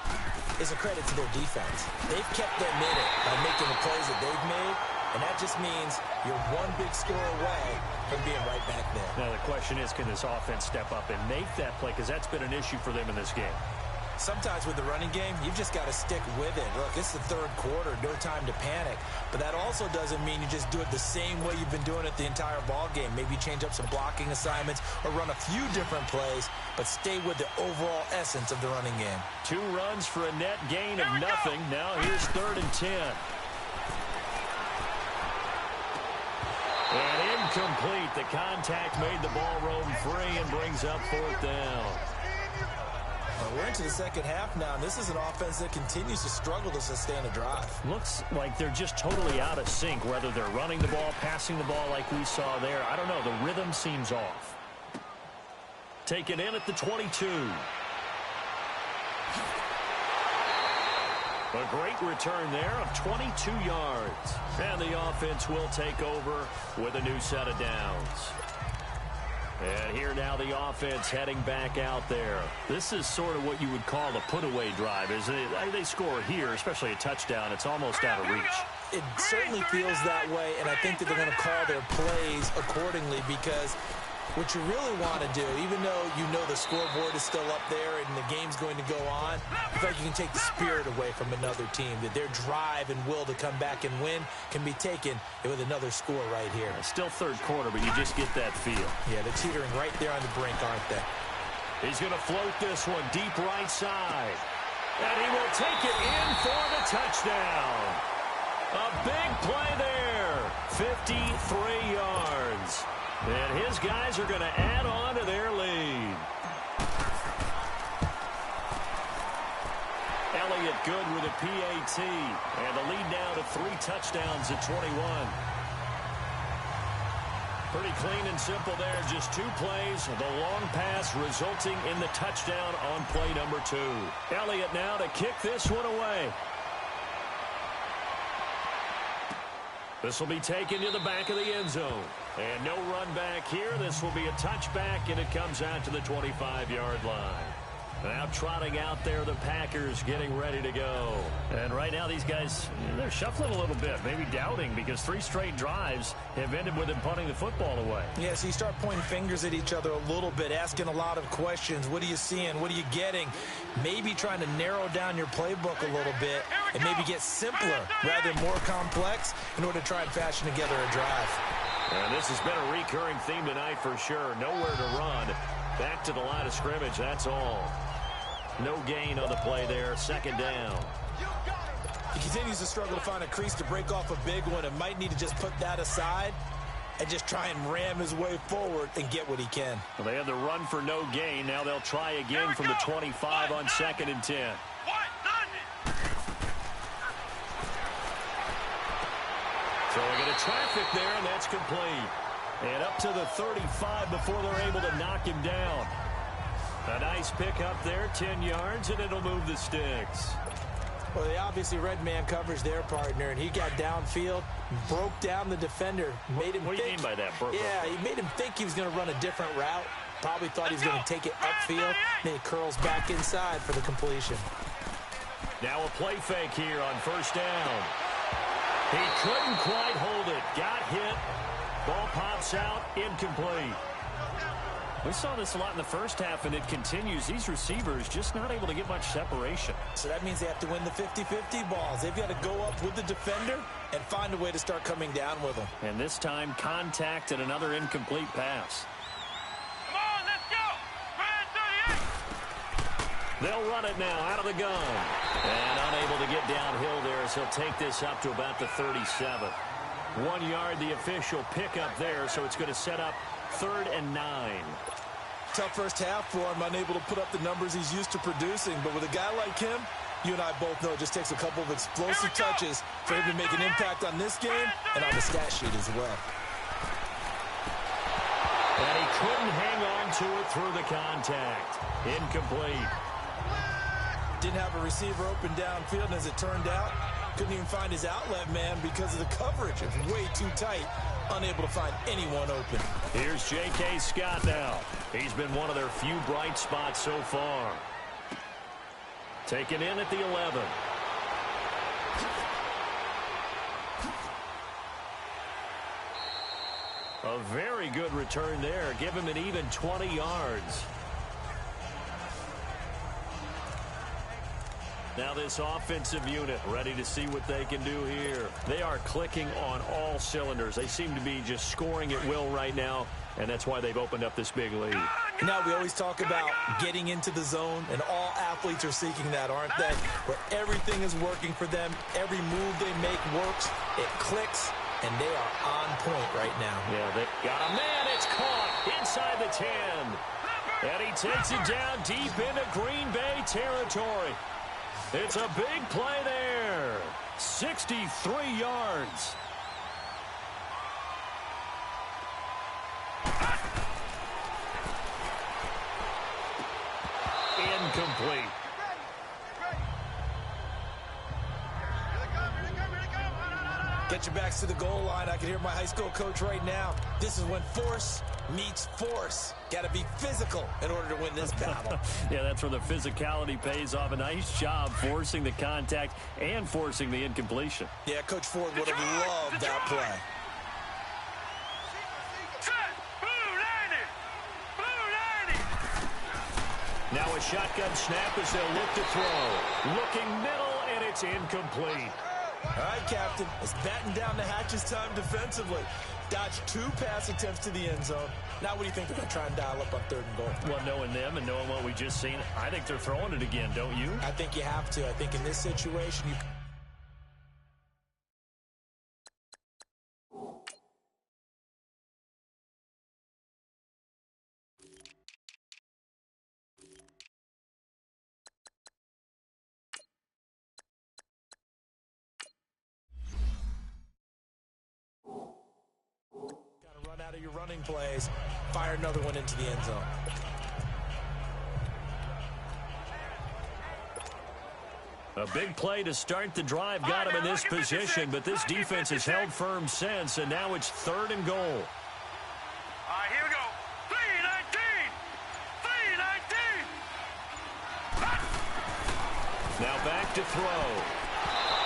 S4: is a credit to their defense. They've kept them in it by making the plays that they've made, and that just means you're one big score away from being right back there.
S3: Now the question is, can this offense step up and make that play? Because that's been an issue for them in this game.
S4: Sometimes with the running game, you've just got to stick with it. Look, it's the 3rd quarter, no time to panic. But that also doesn't mean you just do it the same way you've been doing it the entire ball game. Maybe change up some blocking assignments or run a few different plays, but stay with the overall essence of the running game.
S3: 2 runs for a net gain of nothing. Now here's 3rd and 10. And incomplete. The contact made the ball roam free and brings up 4th down.
S4: We're into the second half now, and this is an offense that continues to struggle to sustain a drive.
S3: Looks like they're just totally out of sync, whether they're running the ball, passing the ball like we saw there. I don't know. The rhythm seems off. Taken in at the 22. A great return there of 22 yards. And the offense will take over with a new set of downs. And here now the offense heading back out there. This is sort of what you would call a put-away drive, isn't it? They score here, especially a touchdown. It's almost out of reach.
S4: It certainly feels that way, and I think that they're going to call their plays accordingly, because what you really want to do, even though you know the scoreboard is still up there and the game's going to go on, I feel like you can take the spirit away from another team, that their drive and will to come back and win can be taken with another score right here.
S3: Still 3rd quarter, but you just get that feel.
S4: Yeah, they're teetering right there on the brink, aren't they?
S3: He's going to float this one deep right side. And he will take it in for the touchdown. A big play there. 53 yards. And his guys are going to add on to their lead. Elliott good with a PAT. And the lead now to 3 touchdowns at 21. Pretty clean and simple there. Just 2 plays. The long pass resulting in the touchdown on play number 2. Elliott now to kick this one away. This will be taken to the back of the end zone. And no run back here. This will be a touchback, and it comes out to the 25-yard line. Now trotting out there, the Packers getting ready to go. And right now these guys, they're shuffling a little bit, maybe doubting, because 3 straight drives have ended with them punting the football away.
S4: Yeah, so you start pointing fingers at each other a little bit, asking a lot of questions. What are you seeing? What are you getting? Maybe trying to narrow down your playbook a little bit and maybe get simpler rather than more complex in order to try and fashion together a drive.
S3: And this has been a recurring theme tonight for sure. Nowhere to run. Back to the line of scrimmage, that's all. No gain on the play there. 2nd down.
S4: He continues to struggle to find a crease to break off a big one, and might need to just put that aside and just try and ram his way forward and get what he can.
S3: Well, they had the run for no gain. Now they'll try again from the 25 on 2nd and 10. Throwing into traffic there, and that's complete. And up to the 35 before they're able to knock him down. A nice pickup there, 10 yards, and it'll move the sticks.
S4: Well, they obviously read man coverage their partner, and he got downfield, broke down the defender, made him
S3: What do you mean by that?
S4: Yeah, he made him think he was going to run a different route. Probably thought he was going to take it upfield. Then he curls back inside for the completion.
S3: Now a play fake here on first down. He couldn't quite hold it. Got hit. Ball pops out. Incomplete. We saw this a lot in the first half, and it continues. These receivers just not able to get much separation.
S4: So that means they have to win the 50-50 balls. They've got to go up with the defender and find a way to start coming down with them.
S3: And this time, contact and another incomplete pass.
S5: Come on, let's go. Ryan 38.
S3: They'll run it now out of the gun. And unable to get downhill there as he'll take this up to about the 37. 1 yard, the official pickup there, so it's going to set up 3rd and 9.
S4: Tough first half for him, unable to put up the numbers he's used to producing. But with a guy like him, you and I both know it just takes a couple of explosive touches for him to make an impact on this game and on the stat sheet as well.
S3: And he couldn't hang on to it through the contact. Incomplete.
S4: Didn't have a receiver open downfield, and as it turned out, couldn't even find his outlet man because of the coverage. It was way too tight, unable to find anyone open.
S3: Here's J.K. Scott now. He's been one of their few bright spots so far. Taken in at the 11. A very good return there. Give him an even 20 yards. Now this offensive unit ready to see what they can do here. They are clicking on all cylinders. They seem to be just scoring at will right now, and that's why they've opened up this big lead.
S4: Now we always talk about getting into the zone, and all athletes are seeking that, aren't they? Where everything is working for them, every move they make works, it clicks, and they are on point right now.
S3: Yeah, they got a man. It's caught inside the 10. And he takes it down deep into Green Bay territory. It's a big play there. 63 yards. Incomplete.
S4: Get your backs to the goal line. I can hear my high school coach right now. This is when force meets force. Got to be physical in order to win this battle.
S3: Yeah, that's where the physicality pays off. A nice job forcing the contact and forcing the incompletion.
S4: Yeah, Coach Ford would have loved that play.
S3: Now a shotgun snap as they'll look to throw. Looking middle, and it's incomplete.
S4: All right, Captain. It's batten down the hatches time defensively. Dodged 2 pass attempts to the end zone. Now what do you think they're going to try and dial up on 3rd and goal?
S3: Well, knowing them and knowing what we just seen, I think they're throwing it again, don't you?
S4: I think you have to. I think in this situation, you... out of your running plays, fire another one into the end zone.
S3: A big play to start the drive got him in this position, but this defense has held firm since, and now it's 3rd and goal.
S5: All right, here we go. 3-19. 3-19.
S3: Now back to throw.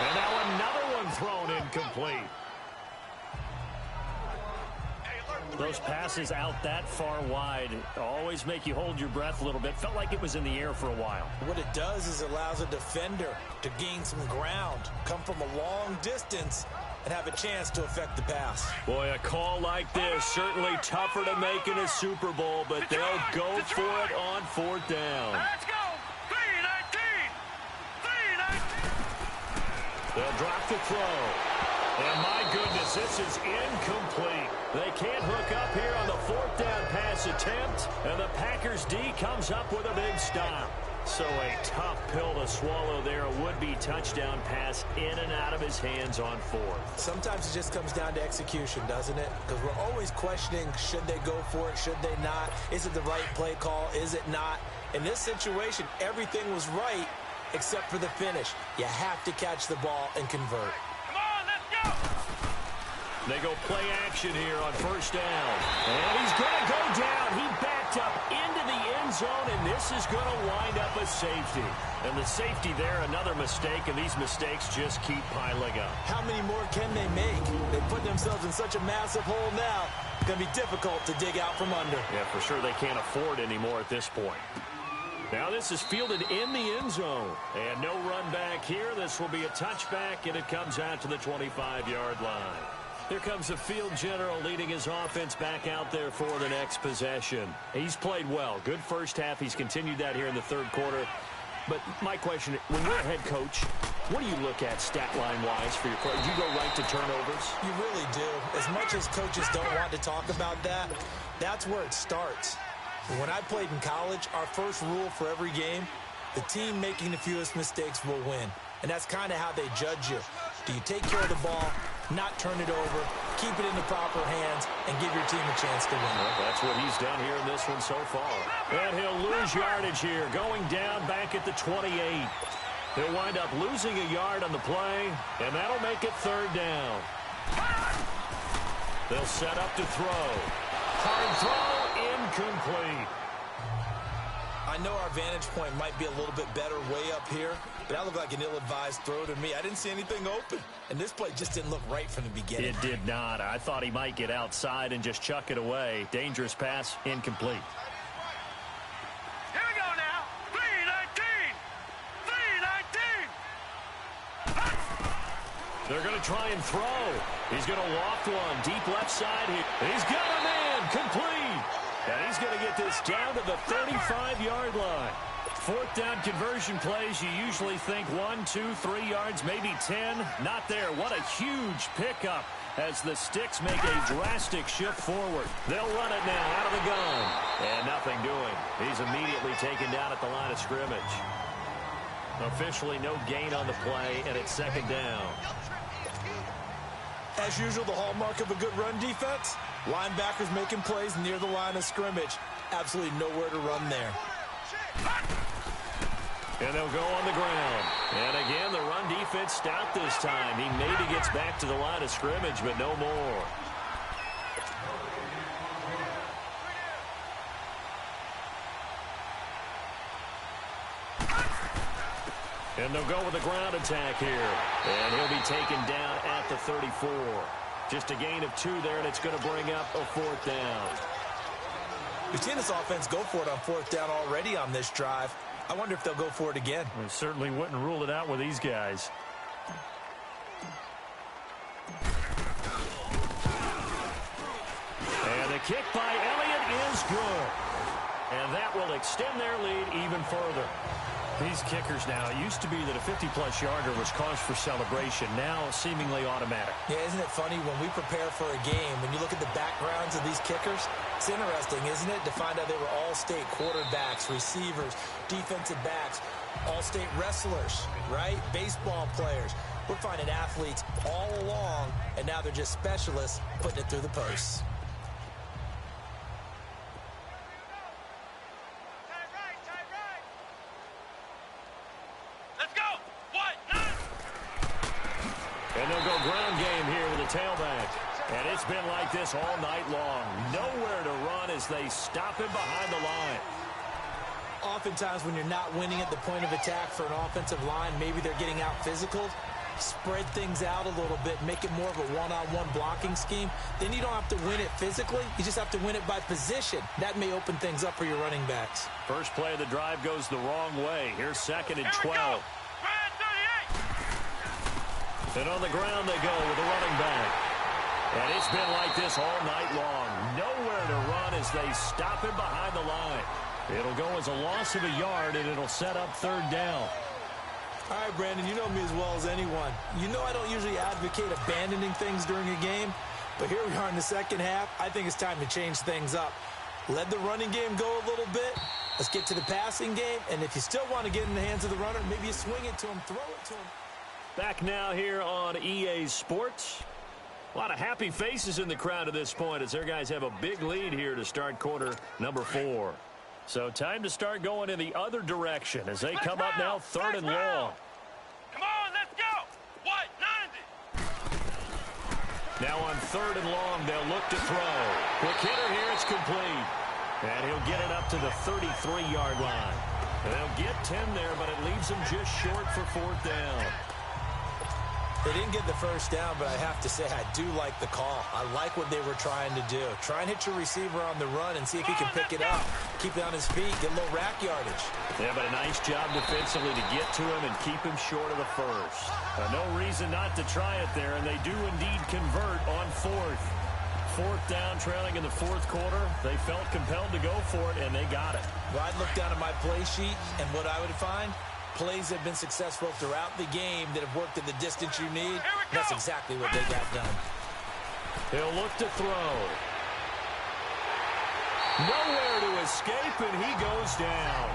S3: And now another one thrown incomplete. Those passes out that far wide always make you hold your breath a little bit. Felt like it was in the air for a while.
S4: What it does is it allows a defender to gain some ground, come from a long distance, and have a chance to affect the pass.
S3: Boy, a call like this, certainly tougher to make in a Super Bowl, but they'll go for it on 4th down.
S5: Let's go. 3-19. 3-19.
S3: They'll drop the throw. And my goodness, this is incomplete. They can't hook up here on the 4th down pass attempt, and the Packers D comes up with a big stop. So a tough pill to swallow there. A would-be touchdown pass in and out of his hands on fourth.
S4: Sometimes it just comes down to execution, doesn't it? Because we're always questioning, should they go for it, should they not? Is it the right play call, is it not? In this situation, everything was right except for the finish. You have to catch the ball and convert.
S5: Come on, let's go!
S3: They go play action here on first down. And he's going to go down. He backed up into the end zone, and this is going to wind up a safety. And the safety there, another mistake, and these mistakes just keep piling up.
S4: How many more can they make? They put themselves in such a massive hole now. It's going to be difficult to dig out from under.
S3: Yeah, for sure they can't afford anymore at this point. Now this is fielded in the end zone. And no run back here. This will be a touchback, and it comes out to the 25-yard line. Here comes the field general leading his offense back out there for the next possession. He's played well. Good first half. He's continued that here in the third quarter. But my question, when you're a head coach, what do you look at stat line-wise for your play? Do you go right to turnovers?
S4: You really do. As much as coaches don't want to talk about that, that's where it starts. When I played in college, our first rule for every game, the team making the fewest mistakes will win. And that's kind of how they judge you. Do you take care of the ball, not turn it over, keep it in the proper hands, and give your team a chance to win?
S3: Well, that's what he's done here in this one so far. And he'll lose yardage here, going down back at the 28. He'll wind up losing a yard on the play, and that'll make it third down. They'll set up to throw. Hard throw, incomplete.
S4: I know our vantage point might be a little bit better way up here, but that looked like an ill-advised throw to me. I didn't see anything open, and this play just didn't look right from the beginning.
S3: It did not. I thought he might get outside and just chuck it away. Dangerous pass, incomplete.
S5: Here we go now. 3-19. 3-19.
S3: They're going to try and throw. He's going to loft one. Deep left side here. He's got a man. Complete. And he's going to get this down to the 35-yard line. Fourth down conversion plays, you usually think 1, 2, 3 yards, maybe 10. Not there. What a huge pickup as the Sticks make a drastic shift forward. They'll run it now out of the gun. And nothing doing. He's immediately taken down at the line of scrimmage. Officially no gain on the play, and it's second down.
S4: As usual, the hallmark of a good run defense, linebackers making plays near the line of scrimmage. Absolutely nowhere to run there.
S3: And they'll go on the ground. And again, the run defense stout this time. He maybe gets back to the line of scrimmage, but no more. And they'll go with a ground attack here. And he'll be taken down at the 34. Just a gain of 2 there, and it's going to bring up a fourth down.
S4: We've seen this offense go for it on fourth down already on this drive. I wonder if they'll go for it again.
S3: We certainly wouldn't rule it out with these guys. And the kick by Elliott is good. And that will extend their lead even further. These kickers now, it used to be that a 50-plus yarder was cause for celebration. Now, seemingly automatic.
S4: Yeah, isn't it funny when we prepare for a game, when you look at the backgrounds of these kickers, it's interesting, isn't it, to find out they were all-state quarterbacks, receivers, defensive backs, all-state wrestlers, right? Baseball players. We're finding athletes all along, and now they're just specialists putting it through the posts.
S3: And they'll go ground game here with a tailback. And it's been like this all night long. Nowhere to run as they stop him behind the line.
S4: Oftentimes when you're not winning at the point of attack for an offensive line, maybe they're getting out physical, spread things out a little bit, make it more of a one-on-one blocking scheme. Then you don't have to win it physically. You just have to win it by position. That may open things up for your running backs.
S3: First play of the drive goes the wrong way. Here's second and 12. And on the ground they go with the running back. And it's been like this all night long. Nowhere to run as they stop him behind the line. It'll go as a loss of a yard, and it'll set up third down.
S4: All right, Brandon, you know me as well as anyone. You know I don't usually advocate abandoning things during a game, but here we are in the second half. I think it's time to change things up. Let the running game go a little bit, Let's get to the passing game, and if you still want to get in the hands of the runner, maybe you swing it to him, throw it to him.
S3: Back now here on EA Sports. A lot of happy faces in the crowd at this point as their guys have a big lead here to start quarter number 4. So time to start going in the other direction as they come up now 3rd and long.
S5: Come on, let's go. What? 90.
S3: Now on 3rd and long, they'll look to throw. Quick hitter here, it's complete. And he'll get it up to the 33-yard line. They'll get 10 there, but it leaves them just short for 4th down.
S4: They didn't get the first down, but I have to say I do like the call. I like what they were trying to do. Try and hit your receiver on the run and see if he can pick it up. Keep it on his feet, get a little rack yardage. Yeah, but a nice job defensively to get to him and keep him short of the first. No reason not to try it there, and they do indeed convert on 4th. 4th down, trailing in the 4th quarter. They felt compelled to go for it, and they got it. Well, I'd look down at my play sheet, and what I would find, plays have been successful throughout the game that have worked at the distance you need. That's exactly what they got done.
S3: He'll look to throw. Nowhere to escape, and he goes down.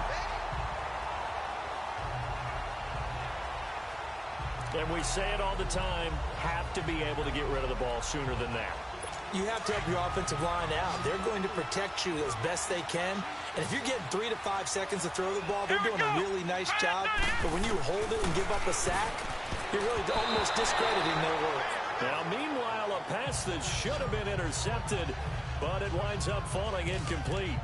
S3: And we say it all the time, have to be able to get rid of the ball sooner than that.
S4: You have to help your offensive line out. They're going to protect you as best they can. And if you're getting 3 to 5 seconds to throw the ball, they're doing a really nice job. But when you hold it and give up a sack, you're really almost discrediting their work.
S3: Now, meanwhile, a pass that should have been intercepted, but it winds up falling incomplete.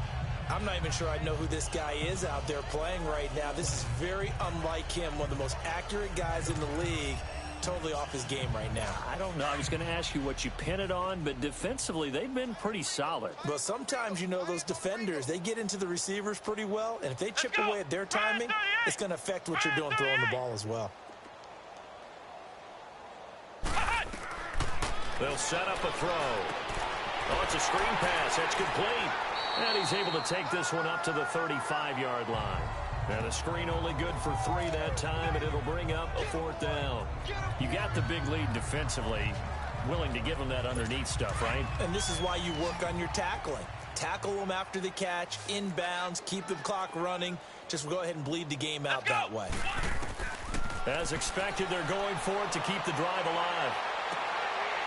S4: I'm not even sure I know who this guy is out there playing right now. This is very unlike him, one of the most accurate guys in the league. Totally off his game right now.
S3: I don't know. I was going to ask you what you pin it on, but defensively, they've been pretty solid.
S4: Well, sometimes, you know, those defenders, they get into the receivers pretty well, and if they chip away at their timing, it's going to affect what you're doing throwing the ball as well.
S3: They'll set up a throw. Oh, it's a screen pass. That's complete. And he's able to take this one up to the 35-yard line. And a screen only good for 3 that time, and it'll bring up a 4th down. You got the big lead defensively, willing to give them that underneath stuff, right?
S4: And this is why you work on your tackling. Tackle them after the catch, inbounds, keep the clock running. Just go ahead and bleed the game out that way.
S3: As expected, they're going for it to keep the drive alive.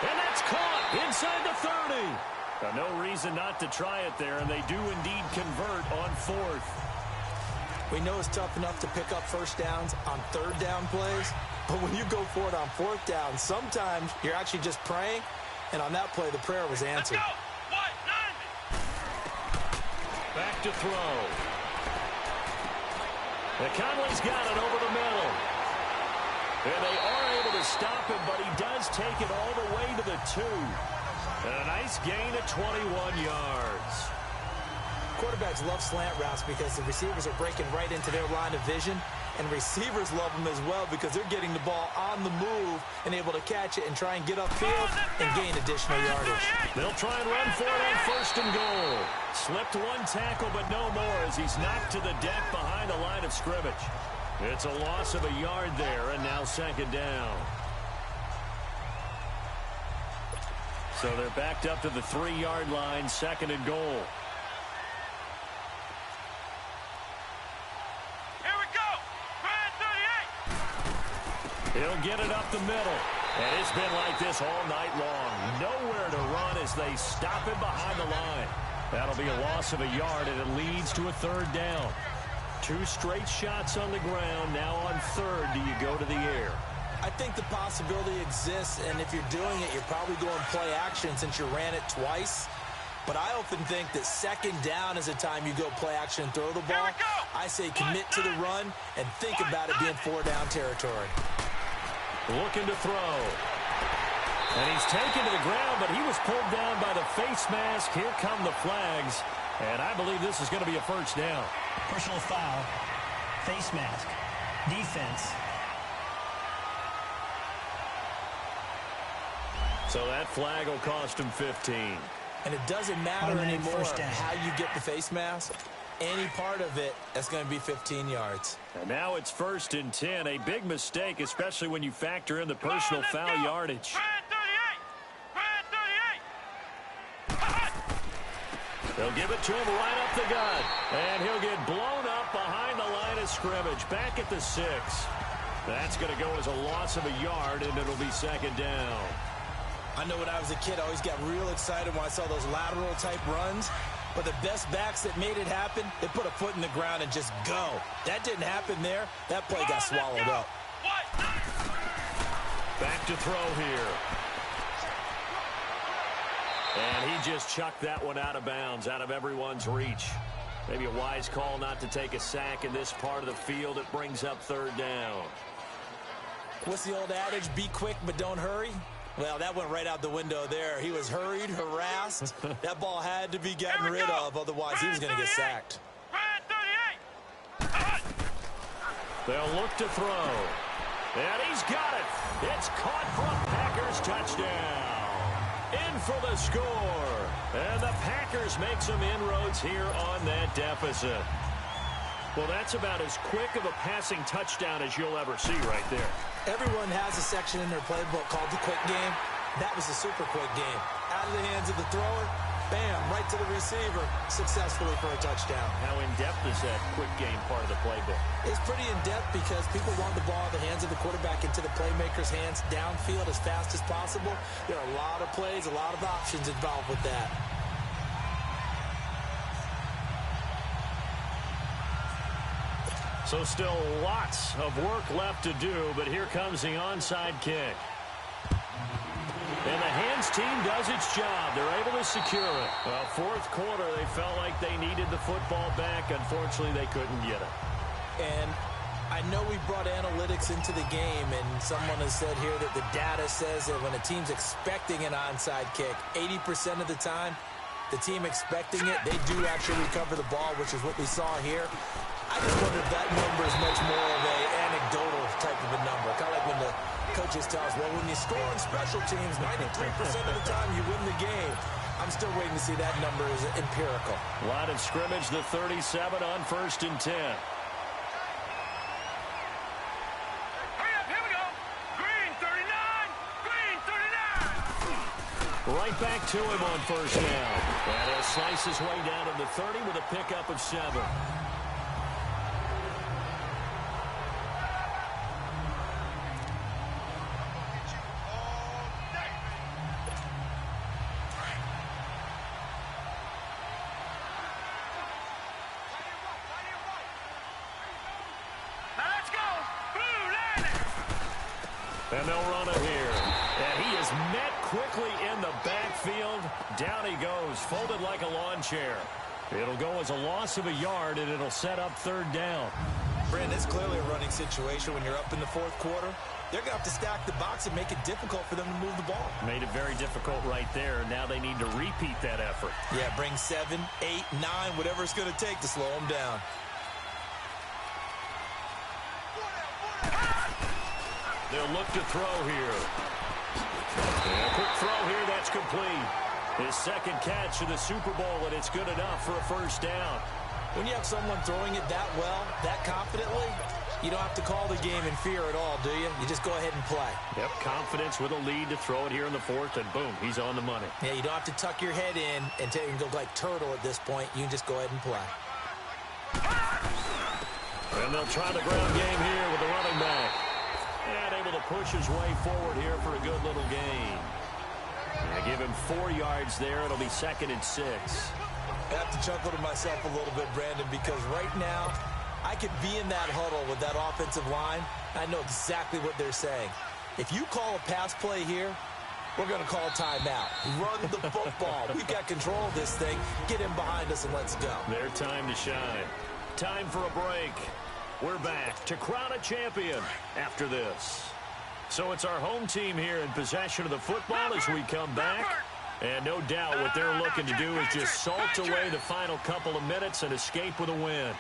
S3: And that's caught inside the 30. No reason not to try it there, and they do indeed convert on 4th.
S4: We know it's tough enough to pick up first downs on 3rd down plays, but when you go for it on 4th down, sometimes you're actually just praying, and on that play, the prayer was answered.
S3: Back to throw. The Conley's got it over the middle. And they are able to stop him, but he does take it all the way to the 2. And a nice gain of 21 yards.
S4: Quarterbacks love slant routes because the receivers are breaking right into their line of vision, and receivers love them as well because they're getting the ball on the move and able to catch it and try and get upfield and gain additional yardage.
S3: They'll try and run for it on 1st and goal. Slipped one tackle, but no more as he's knocked to the deck behind the line of scrimmage. It's a loss of a yard there, and now 2nd down. So they're backed up to the 3-yard line, 2nd and goal. He'll get it up the middle. And it's been like this all night long. Nowhere to run as they stop him behind the line. That'll be a loss of a yard, and it leads to a 3rd down. 2 straight shots on the ground. Now on 3rd, do you go to the air?
S4: I think the possibility exists, and if you're doing it, you're probably going play action since you ran it twice. But I often think that 2nd down is the time you go play action and throw the ball. I say commit to the run and think about it being 4-down territory.
S3: Looking to throw. And he's taken to the ground, but he was pulled down by the face mask. Here come the flags. And I believe this is going to be a 1st down.
S6: Personal foul, face mask, defense.
S3: So that flag will cost him 15.
S4: And it doesn't matter anymore how you get the face mask. Any part of it, that's going to be 15 yards.
S3: And now it's 1st and 10. A big mistake, especially when you factor in the personal foul yardage. They'll give it to him right up the gut. And he'll get blown up behind the line of scrimmage. Back at the 6. That's going to go as a loss of a yard, and it'll be second down.
S4: I know when I was a kid, I always got real excited when I saw those lateral-type runs. But the best backs that made it happen, they put a foot in the ground and just go. That didn't happen there. That play got swallowed up.
S3: Back to throw here. And he just chucked that one out of bounds, out of everyone's reach. Maybe a wise call not to take a sack in this part of the field. It brings up third down.
S4: What's the old adage? Be quick, but don't hurry. Well, that went right out the window there. He was hurried, harassed. That ball had to be gotten rid of, otherwise he was going to get sacked.
S3: They'll look to throw. And he's got it. It's caught for a Packers touchdown. In for the score. And the Packers make some inroads here on that deficit. Well, that's about as quick of a passing touchdown as you'll ever see right there.
S4: Everyone has a section in their playbook called the quick game. That was a super quick game. Out of the hands of the thrower, bam, right to the receiver, successfully for a touchdown.
S3: How in-depth is that quick game part of the playbook?
S4: It's pretty in-depth because people want the ball in the hands of the quarterback into the playmaker's hands downfield as fast as possible. There are a lot of plays, a lot of options involved with that.
S3: So still lots of work left to do, but here comes the onside kick. And the hands team does its job. They're able to secure it. Well, fourth quarter, they felt like they needed the football back. Unfortunately, they couldn't get it.
S4: And I know we brought analytics into the game, and someone has said here that the data says that when a team's expecting an onside kick, 80% of the time, the team expecting it, they do actually recover the ball, which is what we saw here. I just wonder if that number is much more of an anecdotal type of a number. Kind of like when the coaches tell us, well, when you score on special teams, 93% of the time you win the game. I'm still waiting to see that number is empirical.
S3: Line of scrimmage, the 37 on 1st and 10. Right back to him on 1st down. And he'll slice his way down to the 30 with a pickup of 7. And they'll run it here. And he is met quickly in the backfield. Down he goes, folded like a lawn chair. It'll go as a loss of a yard, and it'll set up third down.
S4: Brandon, it's clearly a running situation when you're up in the fourth quarter. They're going to have to stack the box and make it difficult for them to move the ball.
S3: Made it very difficult right there. Now they need to repeat that effort.
S4: Yeah, bring 7, 8, 9, whatever it's going to take to slow them down.
S3: They'll look to throw here. And a quick throw here, that's complete. His second catch in the Super Bowl, and it's good enough for a first down.
S4: When you have someone throwing it that well, that confidently, you don't have to call the game in fear at all, do you? You just go ahead and play.
S3: Yep, confidence with a lead to throw it here in the fourth, and boom, he's on the money.
S4: Yeah, you don't have to tuck your head in and take and go like turtle at this point. You can just go ahead and play.
S3: And they'll try the ground game here with the running back. And able to push his way forward here for a good little gain. And give him 4 yards there. It'll be 2nd and 6.
S4: I have to chuckle to myself a little bit, Brandon, because right now I could be in that huddle with that offensive line. I know exactly what they're saying. If you call a pass play here, we're going to call a timeout. Run the football. We've got control of this thing. Get him behind us and let's go.
S3: Their time to shine. Time for a break. We're back to crown a champion after this. So it's our home team here in possession of the football as we come back. And no doubt what they're looking to do is just salt away the final couple of minutes and escape with a win.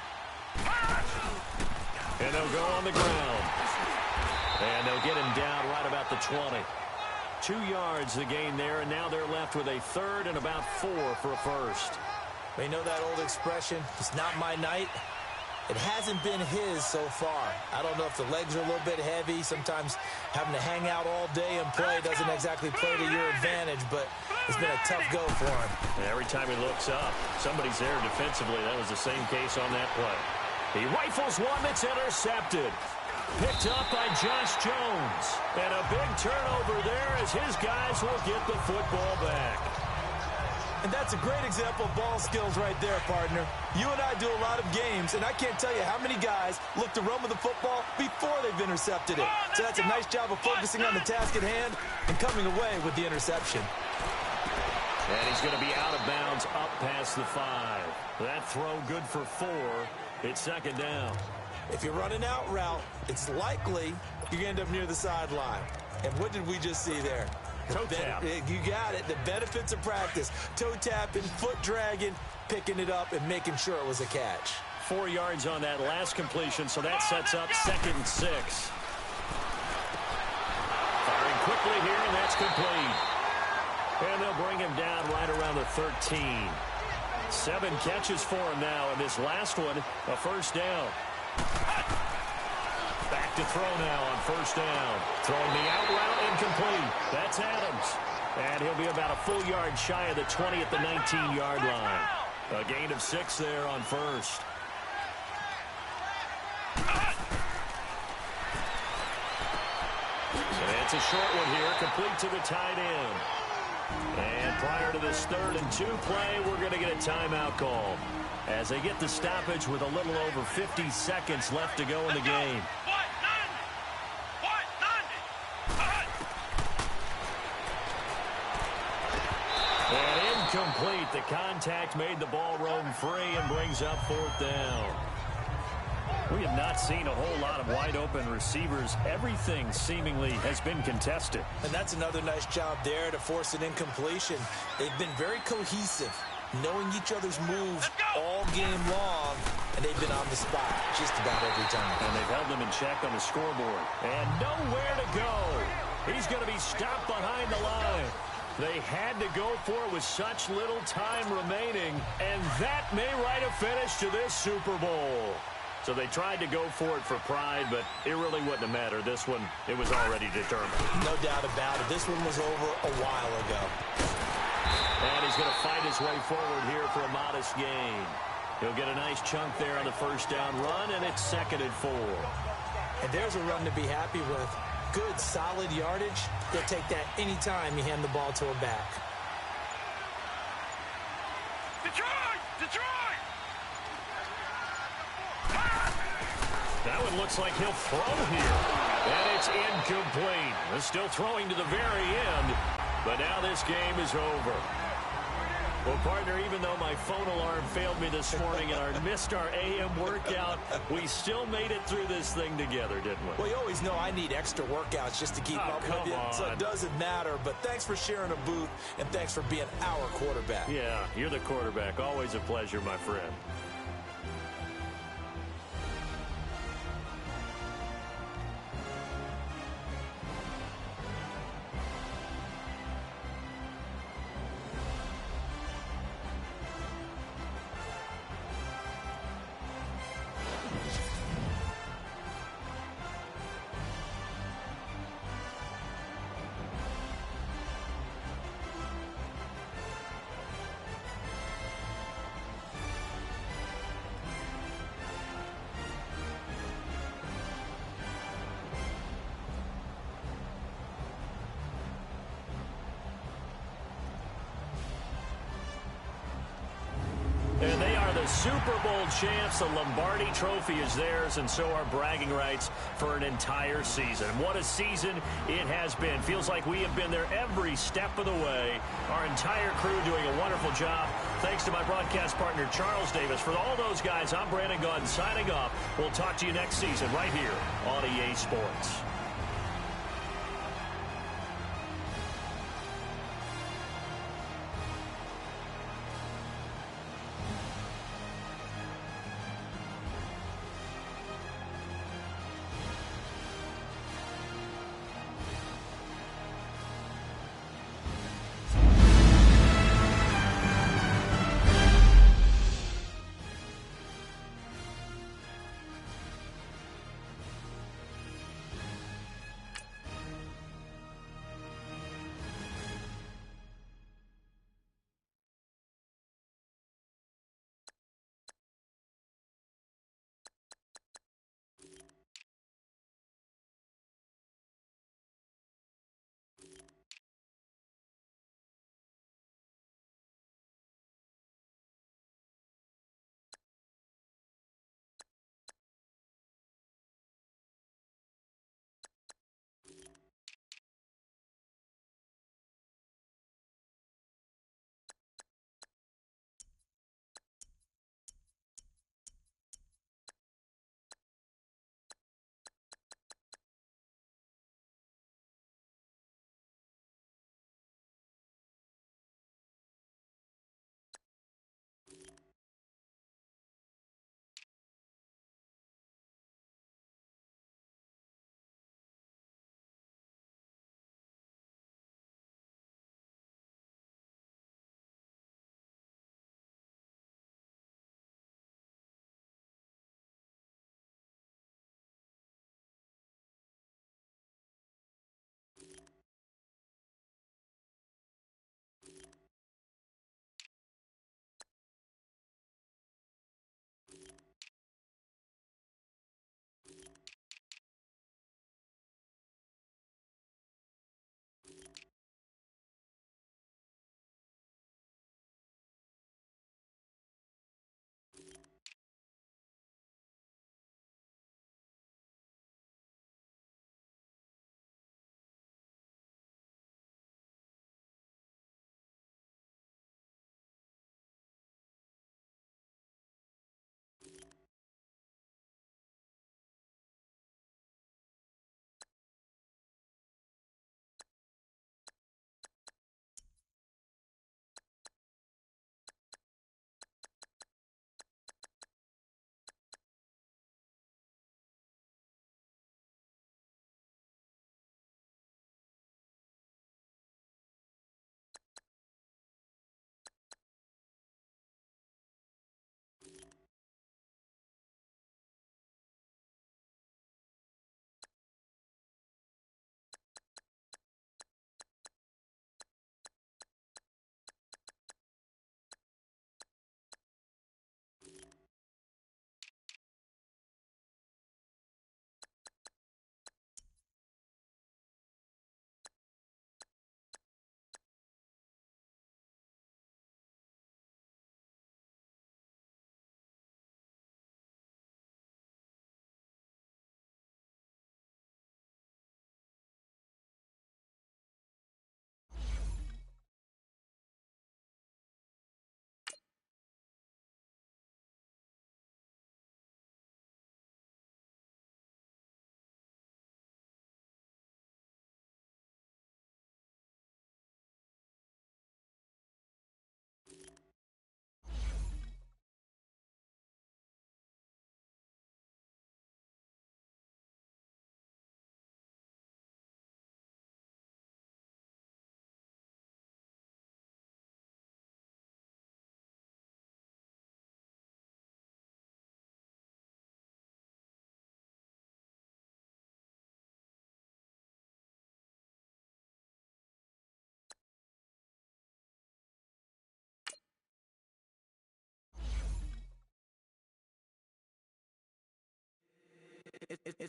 S3: And they'll go on the ground. And they'll get him down right about the 20. 2 yards the gain there, and now they're left with a 3rd and about 4 for a first.
S4: You know that old expression, it's not my night. It hasn't been his so far. I don't know if the legs are a little bit heavy. Sometimes having to hang out all day and play doesn't exactly play to your advantage, but it's been a tough go for him.
S3: And every time he looks up, somebody's there defensively. That was the same case on that play. He rifles one that's intercepted. Picked up by Josh Jones. And a big turnover there as his guys will get the football back.
S4: And that's a great example of ball skills right there, partner. You and I do a lot of games, and I can't tell you how many guys look to run with the football before they've intercepted it. So that's a nice job of focusing on the task at hand and coming away with the interception.
S3: And he's going to be out of bounds up past the 5. That throw good for 4. It's second down.
S4: If you're running out route, it's likely you're going to end up near the sideline. And what did we just see there?
S3: Toe tap.
S4: You got it. The benefits of practice. Toe tapping, foot dragging, picking it up, and making sure it was a catch.
S3: 4 yards on that last completion, so that sets up 2nd and 6. Firing quickly here, and that's complete. And they'll bring him down right around the 13. 7 catches for him now, and this last one, a first down. Back to throw now on first down. Throwing the out route incomplete. That's Adams. And he'll be about a full yard shy of the 20 at the 19-yard line. A gain of 6 there on first. So it's a short one here, complete to the tight end. And prior to this 3rd and 2 play, we're going to get a timeout call as they get the stoppage with a little over 50 seconds left to go in the game. And incomplete. The contact made the ball roam free and brings up 4th down. We have not seen a whole lot of wide-open receivers. Everything seemingly has been contested.
S4: And that's another nice job there to force an incompletion. They've been very cohesive, knowing each other's moves all game long, and they've been on the spot just about every time.
S3: And they've held them in check on the scoreboard. And nowhere to go. He's going to be stopped behind the line. They had to go for it with such little time remaining, and that may write a finish to this Super Bowl. So they tried to go for it for pride, but it really wouldn't have mattered. This one, it was already determined.
S4: No doubt about it. This one was over a while ago.
S3: And he's going to fight his way forward here for a modest gain. He'll get a nice chunk there on the first down run, and it's 2nd and 4.
S4: And there's a run to be happy with. Good, solid yardage. They'll take that anytime you hand the ball to a back.
S5: Detroit! Detroit!
S3: That one looks like he'll throw here. And it's incomplete. They're still throwing to the very end. But now this game is over. Well, partner, even though my phone alarm failed me this morning and I missed our AM workout, we still made it through this thing together, didn't we?
S4: Well, you always know I need extra workouts just to keep up with you, so it doesn't matter. But thanks for sharing a booth, and thanks for being our quarterback.
S3: Yeah, you're the quarterback. Always a pleasure, my friend. And they are the Super Bowl champs. The Lombardi Trophy is theirs, and so are bragging rights for an entire season. What a season it has been. Feels like we have been there every step of the way. Our entire crew doing a wonderful job. Thanks to my broadcast partner, Charles Davis. For all those guys, I'm Brandon Gaudin signing off. We'll talk to you next season right here on EA Sports.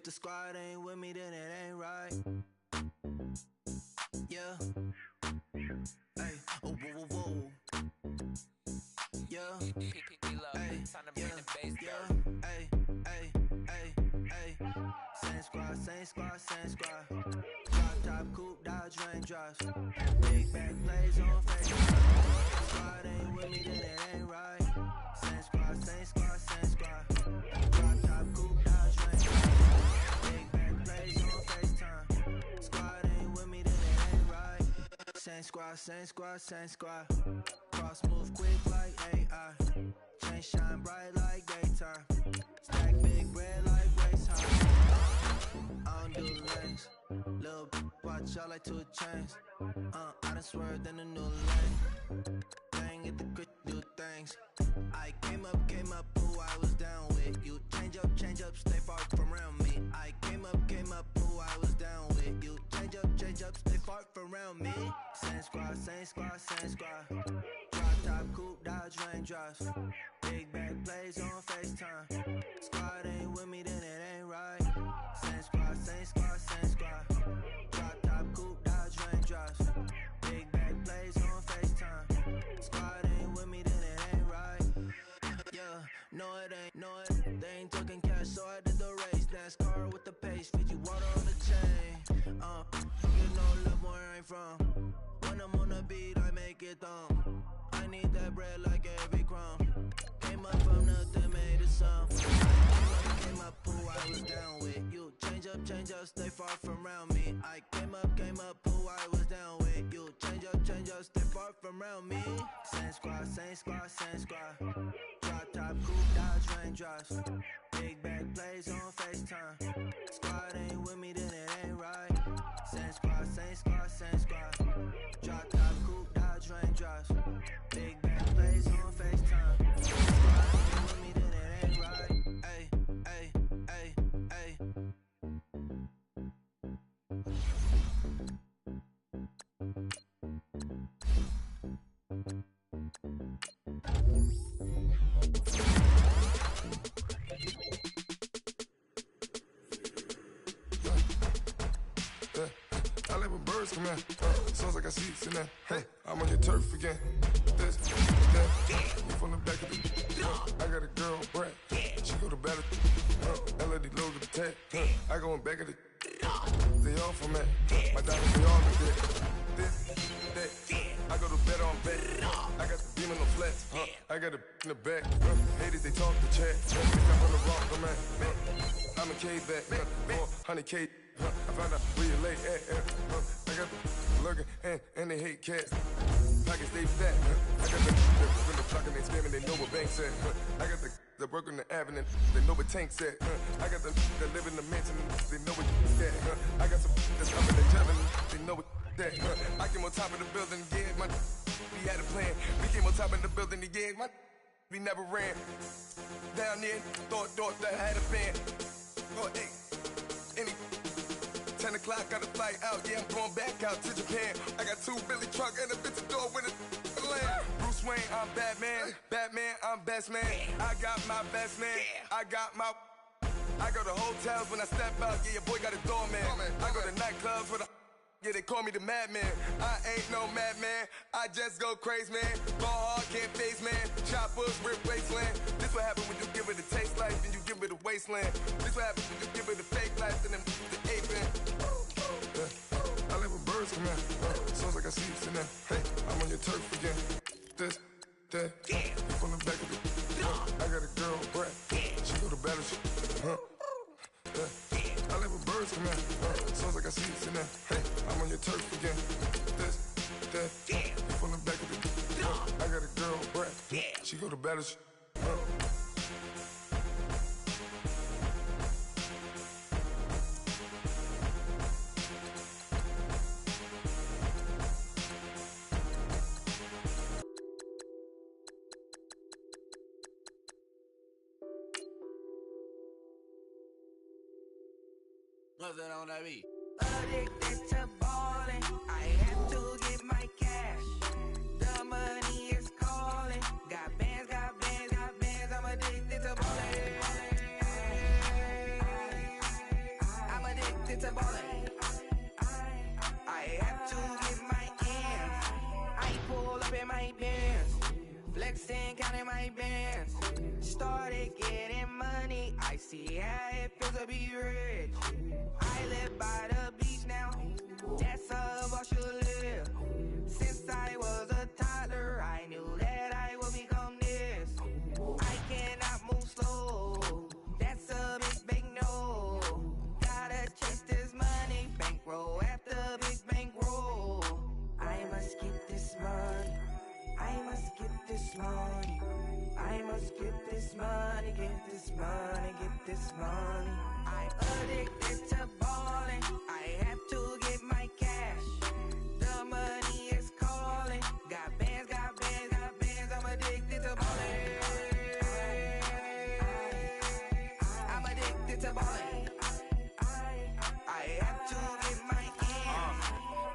S1: the squad ain't with me, then it ain't right. Yeah. Hey, oh, whoa, whoa, whoa. Yeah. Hey, yeah. Hey, hey, hey, hey. Same squad, same squad, same squad. Drop top, coupe, Dodge Range drives. Big back plays on face. Squad ain't with me, then it ain't right. Same squad, same squad, same squad. Drop top, coupe, Dodge Range drives. Big back plays on FaceTime. Squad ain't with me, then it ain't right. Same squad, same squad, same squad. Cross move quick like AI. Chain shine bright like daytime. Stack big bread like waist high. I don't do lanes. Lil' watch out like 2 chains. I done swerved in a new lane. Bang at the grit, do things. I came up, who I was down with. You change up, stay far from around me. I came up, who I was down with. You change up, stay far from around me. Same squad, same squad, same squad. Drop top, coupe, Dodge Range drives. Big back plays on FaceTime. Squad ain't with me, then it ain't right. Same squad, same squad, same squad. Drop top, coupe, Dodge Range drives. Big back plays on FaceTime. Squad ain't with me, then it ain't right. Yeah, no it ain't, they ain't talking cash, so I did the race. NASCAR with the pace, feed you water on the chain. You know love where I ain't from. When I'm on the beat, I make it thumb. I need that bread like every crumb. Came up from nothing, made it some. Came up, who I was down with. You change up, stay far from around me. I came up, who I was down with. You change up, stay far from around me. Same squad, same squad, same squad. Drop top, coupe, Dodge Range drives. Big back plays on FaceTime. Squad ain't with me, then it ain't right. Same squad, same squad, same squad. Drop top, coupe, Dodge Range drives. Big back plays on FaceTime. Squad ain't with me, then it ain't right. Ay, ay, ay, ay.
S7: I let my birds come in. Sounds like I see seats in there. Hey, I'm on your turf again. This, that, you from the back of the. I got a girl, Brad. She go to battle. LED logo the tag. I go in back of the. They all for me. My diamonds, they all in there. This, that. I go to bed on bed. I got the demon on flats. I got a in the back. Haters, they talk the chat. They step on the rock, man. I'm a K-back. 400K. I found out where you lay at. I got the lurking and they hate cats. Pockets stay fat. I got the when the flock and they spamming, they know what banks at. I got the work on the avenue, they know what tanks at. I got the that live in the mansion, they know what that. I got some that's up in the jelly, they know what that. I came on top of the building, yeah, my we had a plan. We came on top of the building, yeah, my we never ran. Down there, thought that I had a fan. Oh, hey, any 10 o'clock, got a flight out, yeah, I'm going back out to Japan. I got 2 Billy truck and a bitch door with a land. Bruce Wayne, I'm Batman. Batman, I'm best man. I got my best man. I got my. I go to hotels when I step out, yeah, your boy got a doorman. I go to nightclubs with a. Yeah, they call me the madman. I ain't no madman. I just go crazy, man. Ball hard, can't face, man. Choppers, rip wasteland. This what happen when you give it a taste life and you give it a wasteland. This what happen when you give it a fake life and then the ape in. I let my birds come in. Sounds like I see you in there. Hey, I'm on your turf again. This, that, you from the back of the. I got a girl, Brad. She go to battle shit. I let my birds come in. Sounds like I see you in there. Hey, I'm on your turf again. This, that, you from the back of the. I got a girl, Brad. She go to battle shit.
S1: What's that on that beat?
S8: Addicted to ballin', I have to get my cash. The money is calling. Got bands, I'm addicted to ballin'. addicted to ballin'. I have to get my ends. I pull up in my Benz, flexing, counting my bands. Started getting money, I see how it feels to be rich. I live by the beach now, that's how I should live. Since I was a toddler, I knew that I would become this. I cannot move slow, that's a big no. Gotta chase this money, bankroll after big bankroll. I must get this money, I must get this money, I must get this money, get this money, get this money. I'm addicted to balling, I have to get my cash. The money is calling, got bands, got bands, got bands. I'm addicted to balling. I'm addicted to balling. I have to get my ends.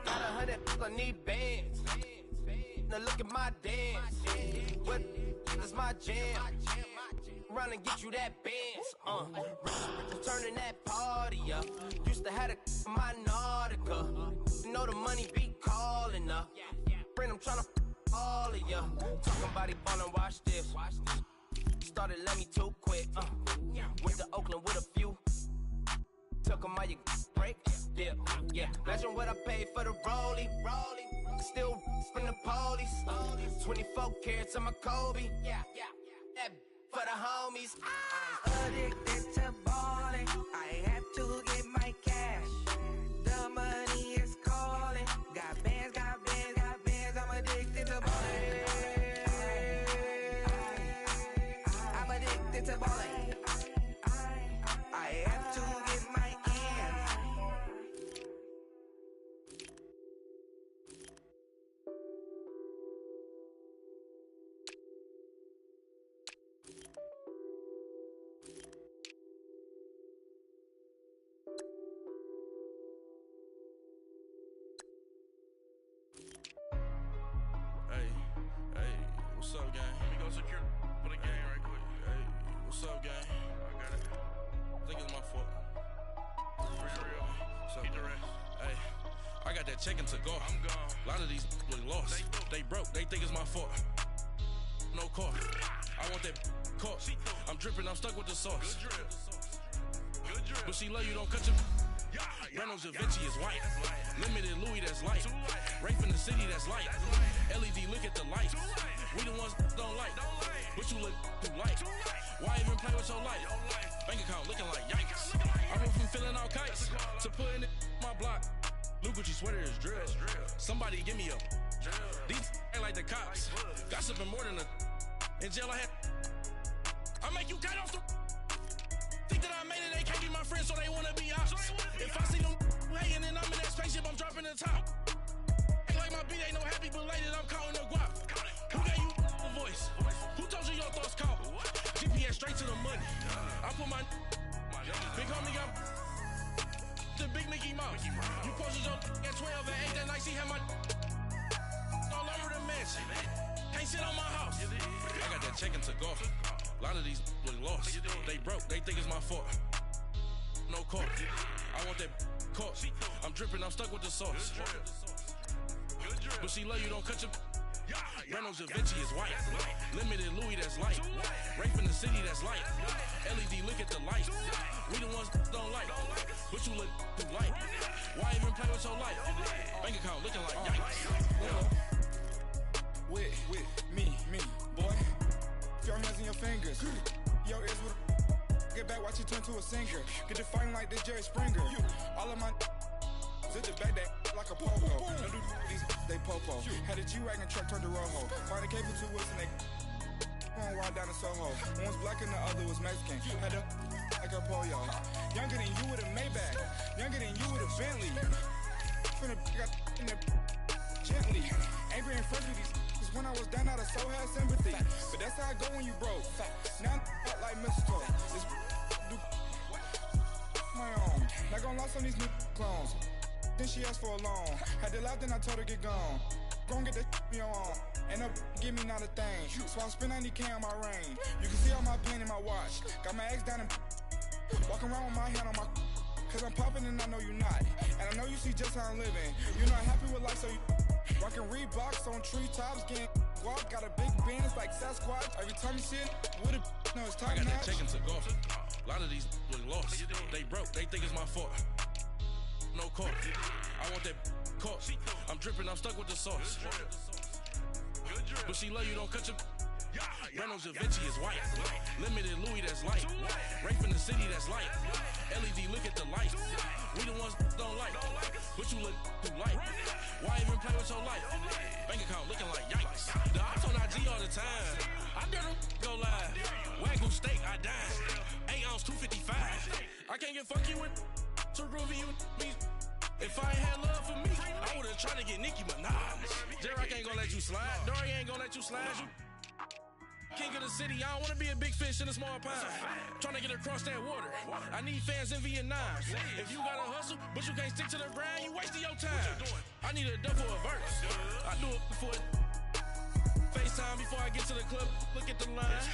S9: Got 100, I need bands. Now look at my dance. What is my jam? Run and get you that bands. Turning that party up. Used to have a my Nautica. You know the money be calling up. Friend, I'm tryna all of ya. Talking about he ballin', watch this. Started let me too quick. Went to Oakland with a few. Took 'em all you break. Yeah. Imagine what I paid for the rollie. Still from the police. 24 carats on my Kobe. Yeah. That for the homies.
S8: I'm addicted to balling, I have to get my cash. The money is calling, got bands, got bands, got bands. I'm addicted to balling. I'm addicted to balling. I have to get my ends.
S10: Hey, what's up, gang? Let me go secure for the gang right quick. Hey, what's up, gang? I got it. I think it's my fault. For real. What's up, gang? Hey, I got that check-in to go. I'm gone. A lot of these look lost. They broke. They think it's my fault. No car. I want that caught. I'm dripping. I'm stuck with the sauce. Good drip. But she love you. Don't cut your. Reynolds Da Vinci is white. Limited Louis, that's light. Rape in the city, that's light. LED, look at the lights. We the ones don't like. But you look too light. Why even play with your life? Bank account looking like yikes. I went from filling out kites to putting it in my block. New Gucci sweater is drill. Somebody give me a. These ain't like the cops. Gossiping more than a. In jail I had. I make you cut off the. Think that I made it, they can't be my friends, so they wanna be ops. If I see them hating and I'm in that spaceship, I'm dropping the top. Ain't like my beat, ain't no happy belated, I'm counting the guap. Who gave you a voice? Who told you your thoughts count? GPS straight to the money. I put my big homie got the big Mickey Mouse. You posted your at 12 and 8 that night, she had my all over the mansion. Can't sit on my house. I got that check-in to go. A lot of these look lost. They broke, they think it's my fault. No car. I want that caught. I'm dripping, I'm stuck with the sauce. But she love you, don't cut your. Reynolds Da Vinci is white. Limited Louis, that's light. Rape in the city, that's light. LED, look at the lights. We the ones don't like. But you look too light. Why even play with your life? Bank account looking like yikes.
S7: With me, boy. Your hands and your fingers. Your ears with get back, watch you turn to a singer. Get to fighting like this Jerry Springer. All of my zip the back that like a popo. Don't do these, they popo. Had a G-Wagon truck turned to Rojo. Find a cable 2 wheels and they going wild down in Soho. One was black and the other was Mexican. Had a like a pollo. Younger than you with a Maybach. Younger than you with a Bentley. Finna got in there gently. Ain't been friends with these. When I was down, I so had sympathy. But that's how I go when you broke. Now I'm out like mistletoe. This do my own. Not gonna lost on these new clones. Then she asked for a loan. Had to laugh, then I told her get gone. Gon' get that me on. Ain't no give me not a thing. So I spend 90K on my range. You can see all my pain in my watch. Got my ex down and walking around with my hand on my. Cause I'm popping and I know you not. And I know you see just how I'm living. You're not happy with life, so you rockin' Reeboks on treetops, getting guap. Got a big bands like Sasquatch. Every time you see it, with a no, it's top
S10: I got
S7: notch.
S10: that check into golf. A lot of these look lost. They broke, they think it's my fault. No cost. I want that cost. I'm dripping, I'm stuck with the sauce. But she love you, don't cut your. Reynolds Da Vinci is white. Limited Louis, that's light. Rape in the city, that's light. LED, look at the light. We the ones don't like. But you look too light. Why even play with your life? Bank account looking like yikes. The ops on IG all the time. I dare them go live. Wagyu steak, I dine. 8 ounce, 255. I can't get funky with too groovy you me. If I ain't had love for me, I would've tried to get Nicki Minaj. J-Rock ain't gonna let you slide. Dory ain't gonna let you slide. You king of the city, I don't wanna be a big fish in a small pond. Trying to get across that water. I need fans in Vietnam. If you gotta hustle, but you can't stick to the grind, you wasting your time. I need a double a verse. I do it before FaceTime before I get to the club. Look at the line.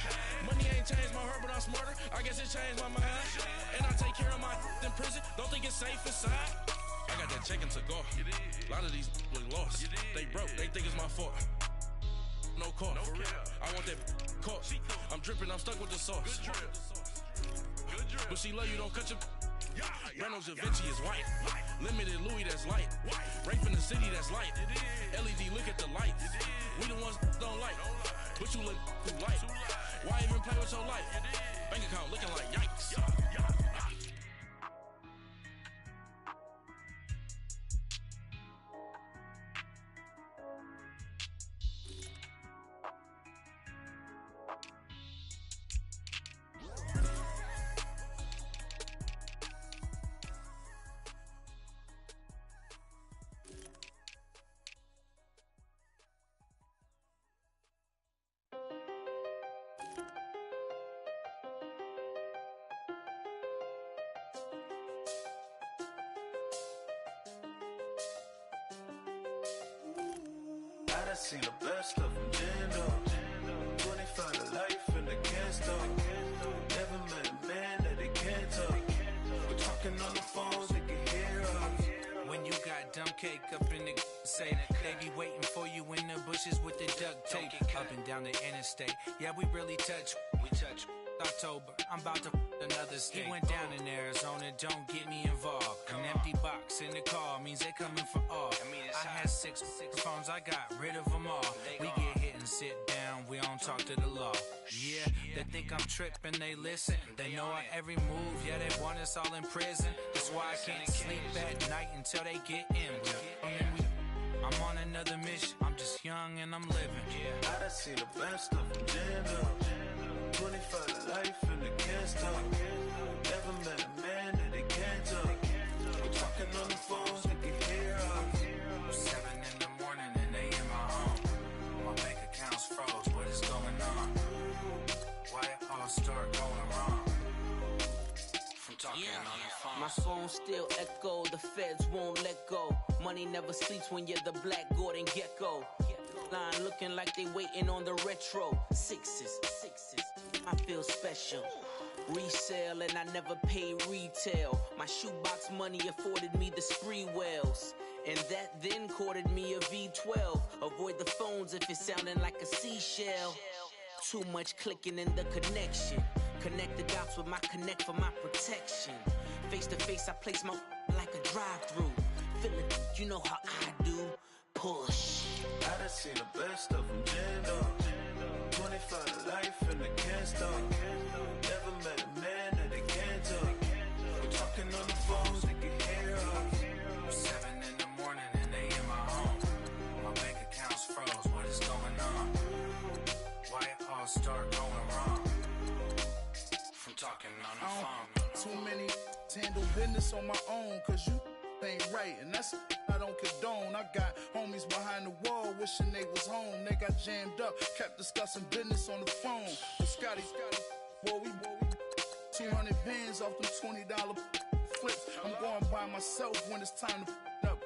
S10: Money ain't changed my heart, but I'm smarter. I guess it changed my mind. And I take care of my in prison. Don't think it's safe inside. I got that check into golf. A lot of these look lost. They broke, they think it's my fault. No cost. I want that cost. I'm dripping, I'm stuck with the sauce. But she love you, don't cut your. Reynolds Da Vinci is white. Limited Louis, that's light. Rape in the city, that's light. LED, look at the lights. We the ones don't like. But you look too light. Why even play with your life? Bank account looking like yikes.
S11: I seen the best of them jammed up. 25 to life and they can't stop. Never met a man that they can't talk. We're talking on the phones, they can hear us.
S12: When you got dumb cake up in the say, they be waiting for you in the bushes with the duct tape. Up and down the interstate, yeah, we really touch. We touch. October, I'm about to another state. He went down in Arizona, don't get me involved. An empty box in the car means they coming for all. I had six phones, I got rid of them all. We get hit and sit down, we don't talk to the law. Yeah, they think I'm tripping, they listen. They know our every move, yeah, they want us all in prison. That's why I can't sleep at night until they get in. I'm on another mission, I'm just young and I'm living.
S11: Yeah, I done seen the best of them jammed up. 25 to life and they can't stop. Never met a man that they can't talk. We're talking on the phones, they can hear us.
S12: 7 in the morning and they in my home. My bank account's froze, what is going on? Why it all start going wrong? From talking on the phone.
S13: My phone still echo, the feds won't let go. Money never sleeps when you're the Black Gordon Gecko. Line looking like they waiting on the retro. Sixes, I feel special. Resale and I never pay retail. My shoebox money afforded me the spree wells. And that then courted me a V12. Avoid the phones if it's sounding like a seashell. Too much clicking in the connection. Connect the dots with my connect for my protection. Face to face I place my like a drive-through. Feel it, you know how I do. Push.
S11: I done seen the best of them jammed up. 25 to life and they can't stop. Never met a man that they can't talk. We're talking on the phones, they can hear us.
S12: 7 in the morning and they in my home. My bank account's froze, what is going on? Why it all start going wrong? From talking on the phone.
S14: Too many handle business on my own, cause you ain't right, and that's I don't condone. I got homies behind the wall wishing they was home. They got jammed up, kept discussing business on the phone. But Scotty, boy, we 200 bands off them $20 flips. I'm going by myself when it's time to up.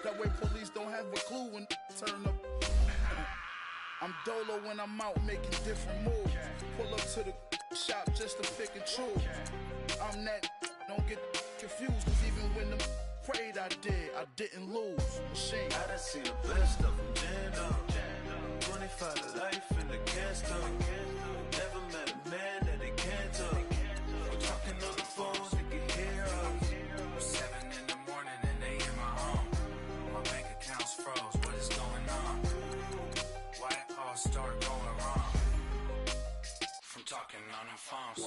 S14: That way police don't have a clue when turn up. I'm dolo when I'm out making different moves. Pull up to the shop just to pick and choose. I'm that, don't get confused, cause even when them prayed I didn't lose. Machine.
S11: I done seen the best of them jammed up. 25 to life in the gas tank. Never met a man that they can't talk. We're talking on the phones, they can hear us.
S12: 7 in the morning and they in my home. My bank account's froze, what is going on? Why it all start going wrong? From talking on the phones.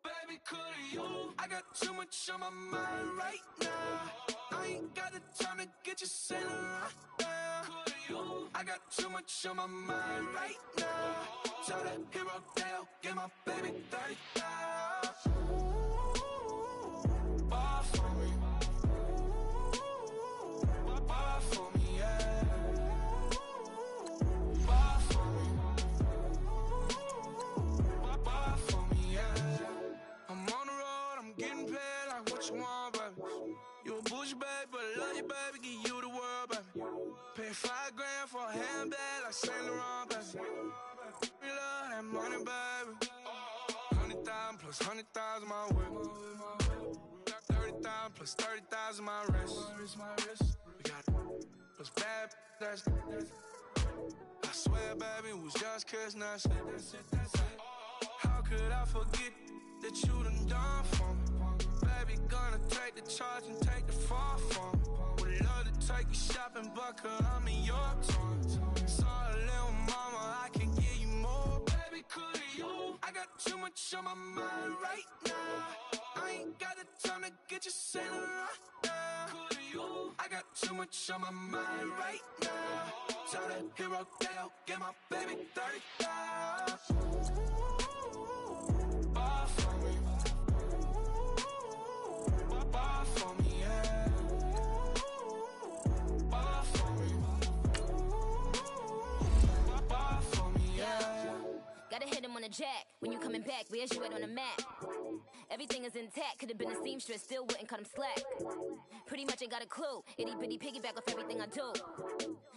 S8: Baby, could you? I got too much on my mind right now. I ain't got the time to get you sailing right now. Could you? I got too much on my mind right now. Tell that hero Dale, get my baby 30,000. Bar for me. Bar for me, yeah. Bar for me. Bar for me, yeah. I'm on the road, I'm getting paid like what you want, baby. You a bougie, baby, but I love you, baby. Give you the world, baby. Pay $5 grand for a handbag like Saint Laurent, baby. We love that money, baby. 100,000 plus 100,000 my whip. 30,000 plus 30,000 my wrist. We got plus bad, that's I swear, baby, it was just kiss, that's it. How could I forget that you done for me? Baby, gonna take the charge and take the fall from me. Would love to take you shopping, but I'm in your town. Sorry, little mama, I can give you more. Baby, could you? I got too much on my mind right now. I ain't got the time to get you sailing right now. Could you? I got too much on my mind right now. Tell that hero Dale, get my baby 30,000. Bar for me. Bar for me, yeah. Bar for me. Bar for me, yeah.
S15: Gotta hit him on the jack. When you coming back, where's you at on the map? Everything is intact. Could've been a seamstress, still wouldn't cut him slack. Pretty much ain't got a clue. Itty bitty piggyback off everything I do.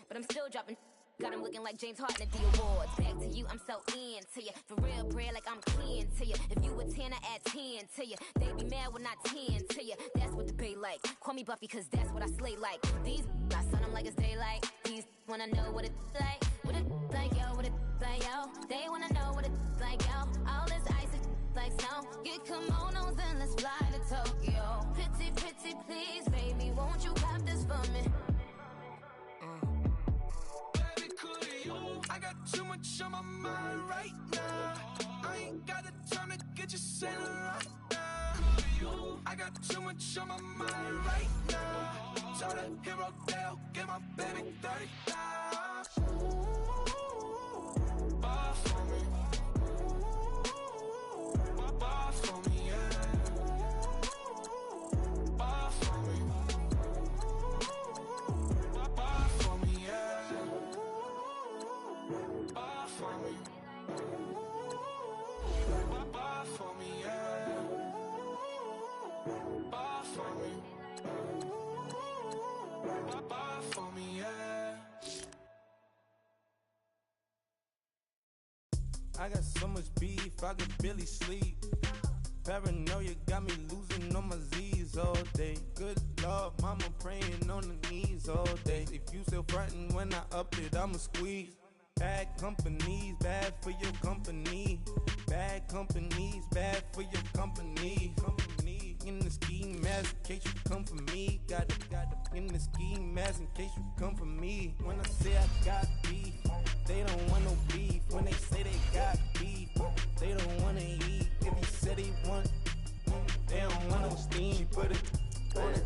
S15: But I'm still dropping. Got him looking like James Harden at the awards. Back to you, I'm so into you. For real, bread, like I'm kin to you. If you a 10, I add 10 to you. They be mad when I 10 to you. That's what the bay like. Call me Buffy, cause that's what I slay like. These, I son them like it's daylight. These wanna know what it's like. What it like, yo, what it like, yo. They wanna know what it's like, yo. All this ice is like snow. Get kimonos and let's fly to Tokyo. Pretty, pretty, please, baby, won't you pop this for me?
S8: I got too much on my mind right now. I ain't got the time to get you sailing right now. I got too much on my mind right now. Tell that hero Dale, get my baby 30,000. Bar for me. Bar for me, yeah. Bar for me. Bar for me, yeah. Bar for me. Bar for me, yeah. Bar for me. Bar for me, yeah.
S16: I got so much beef, I could barely sleep. Paranoia got me losing on my Z's all day. Good Lord, mama praying on the knees all day. If you still frontin' when I up it, I'ma squeeze. Bad companies, bad for your company. Bad companies, bad for your company. Company in the ski mask in case you come for me. Got it in the ski mask in case you come for me. When I say I got beef, they don't want no beef. When they say they got beef, they don't wanna eat. If you said they want, they don't want no steam. She put it on it.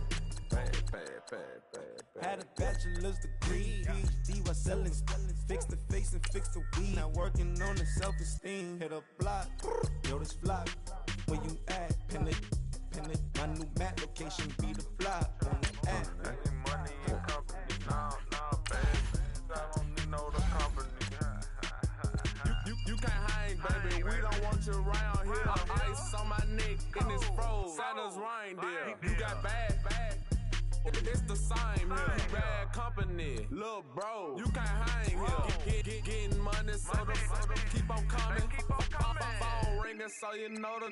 S16: Had a bachelor's degree, PhD while selling, fix the face and fix the weed. Now working on the self-esteem. Hit a block, yo this flock. Where you at? Pin it. My new map location be the flop on the app.
S17: Money and company, nah, baby. I don't need no the company. You can't hang, baby. We don't want you around here. Ice on my neck and it's froze. Santa's reindeer. You got bad. It's the same here. Bad company, little bro. You can't hang here. Getting money, so the keep on coming. Phone ringing, so you know the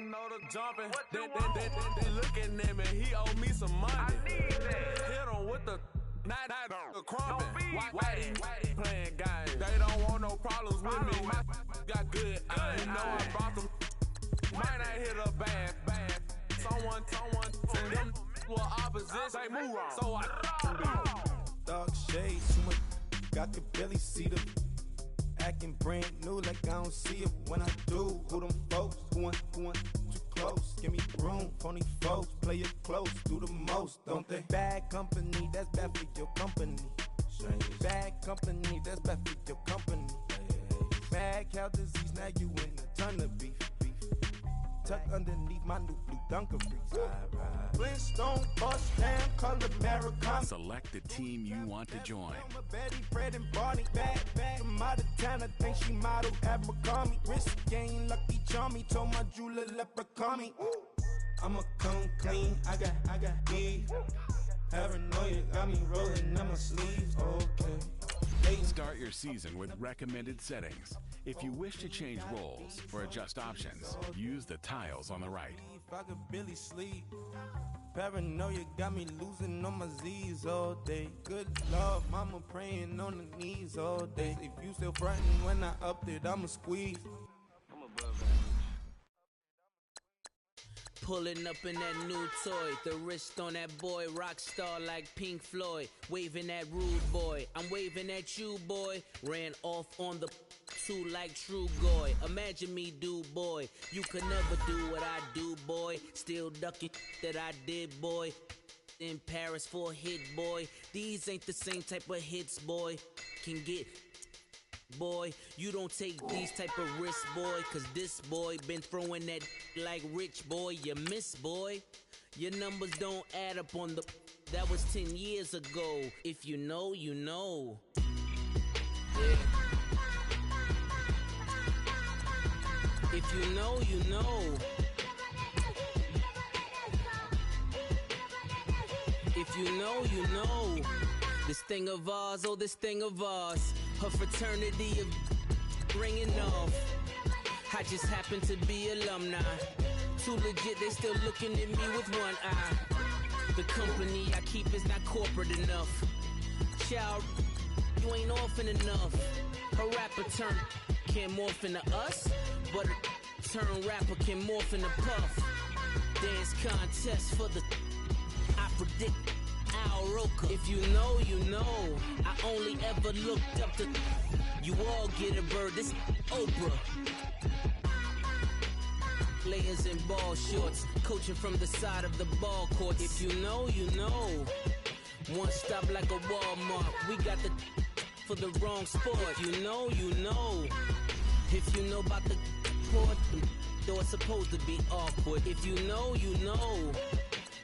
S17: jumping. They looking at me, he owe me some money. Hit him with the not the crumping. Whitey playing games. They don't want no problems with me. Got good. I know I brought them. Might not hit a bad. Someone tell them well opposition. Say move wrong. So I
S16: Dark shades, too much. I could barely see them. Acting brand new like I don't see it when I do. Who them folks? Who want too close? Give me room. Phony folks play it close. Do the most, don't they? Bad company, that's bad for your company. Bad company, that's bad for your company. Bad cow disease, now you in a ton of beef. Tuck underneath my new blue Dunkaroos. Flintstone, bust down, color Americana.
S18: Select the team you want to join.
S16: Betty, Fred, and Barney, bad from out of town. I think she model Abercrombie. Wrist game, lucky charmy. Told my jeweler leprechaun. I'm a come clean. I got beef. Paranoia got me rolling on my sleeves. Okay.
S18: Start your season with recommended settings. If you wish to change roles or adjust options, use the tiles on the right.
S16: If I could barely sleep. Paranoia got me losing on my Z's all day. Good Lord, mama praying on the knees all day. If you still frontin' when I upped it, I'ma squeeze.
S13: I'm above that. Pulling up in that new toy, the wrist on that boy, rock star like Pink Floyd, waving at rude boy, I'm waving at you boy, ran off on the two like True Goy, imagine me do boy, you could never do what I do boy, still ducking that I did boy, in Paris for a hit boy, these ain't the same type of hits boy, can get boy, you don't take these type of risks, boy, cause this boy been throwing that like rich boy, you miss, boy. Your numbers don't add up on the, that was 10 years ago. If you know, you know. Yeah. If you know, you know. If you know, you know. This thing of ours, oh, this thing of ours. Her fraternity of ringing off. I just happen to be alumni. Too legit, they still looking at me with one eye. The company I keep is not corporate enough. Child, you ain't orphan enough. A rapper turn can't morph into us, but a turn rapper can morph into Puff. Dance contest for the, I predict Al Roker. If you know, you know. I only ever looked up to, you all get a bird, this Oprah. Players in ball shorts, coaching from the side of the ball court. If you know, you know. One stop like a Walmart. We got the for the wrong sport. If you know, you know. If you know about the port, though it's supposed to be awkward. If you know, you know.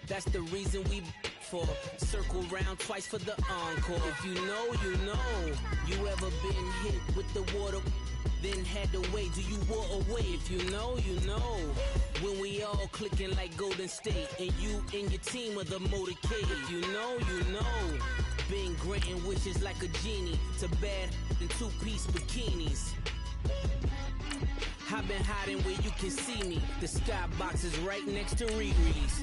S13: That's the reason we for circle round twice for the encore. If you know, you know. You ever been hit with the water? Then had to wait, do you walk away? If you know, you know. When we all clicking like Golden State, and you and your team are the motorcade. If you know, you know. Been granting wishes like a genie to bad in two-piece bikinis. I've been hiding where you can see me. The skybox is right next to Riri's.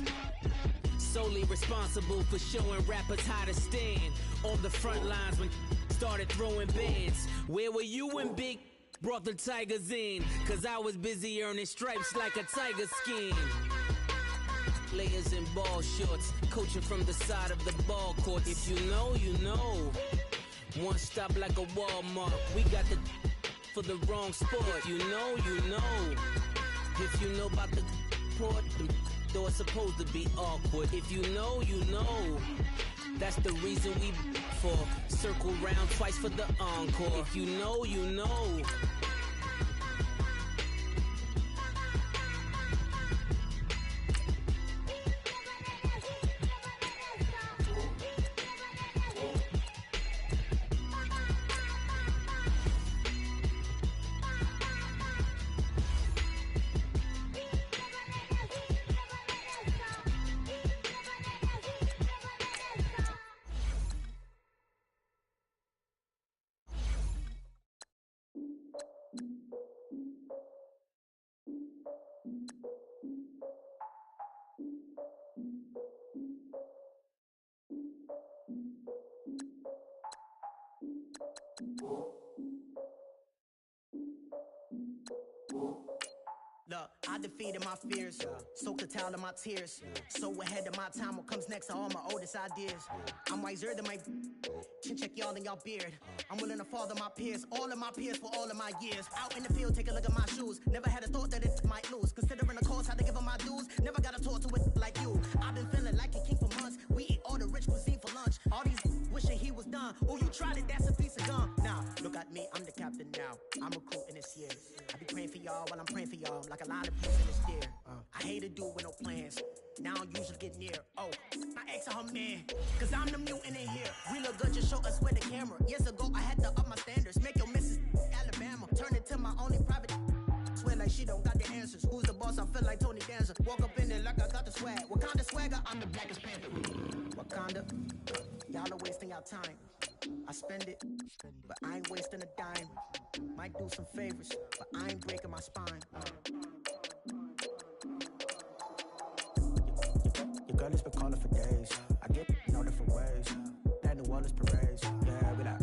S13: Solely responsible for showing rappers how to stand on the front lines when started throwing bands. Where were you when Big brought the Tigers in? Cause I was busy earning stripes like a tiger skin. Players in ball shorts, coaching from the side of the ball court. If you know, you know. One stop like a Walmart. We got the for the wrong sport. If you know, you know. If you know about the port, though it's supposed to be awkward. If you know, you know. That's the reason we for circle round twice for the encore. If you know, you know.
S19: Look, I defeated my fears, soaked a towel in my tears. So ahead of my time, what comes next are all my oldest ideas. I'm wiser than my chin check y'all in y'all beard. I'm willing to father my peers, all of my peers for all of my years. Out in the field, take a look at my shoes. Never had a thought that it might lose. Considering the cost, had to give up my dues. Never got to talk to it like you. I've been feeling like a king for months. We eat all the rich cuisine for lunch. All these wishing he was done. Oh, you tried it, that's a piece of gum. Now, look at me, I'm the captain now. I'm recruiting this year. I be praying for y'all while I'm praying for y'all. Like a line of peace in the steer. I hate to do with no plans. Now I don't usually get near. Oh, I ex her man, cause I'm the mutant in here. We look good, just show us where the camera. Years ago, I had to up my standards. Make your Mrs. Alabama. Turn it to my only private. Swear like she don't got the answers. Who's the boss? I feel like Tony Danza. Walk up in there like I got the swag. What kind of swagger? I'm the blackest panther. Wakanda, y'all are wasting your time. I spend it, but I ain't wasting a dime. Might do some favors, but I ain't breaking my spine. Your girl has been calling for days. I get no different ways. That New Orleans parades. Yeah, we like,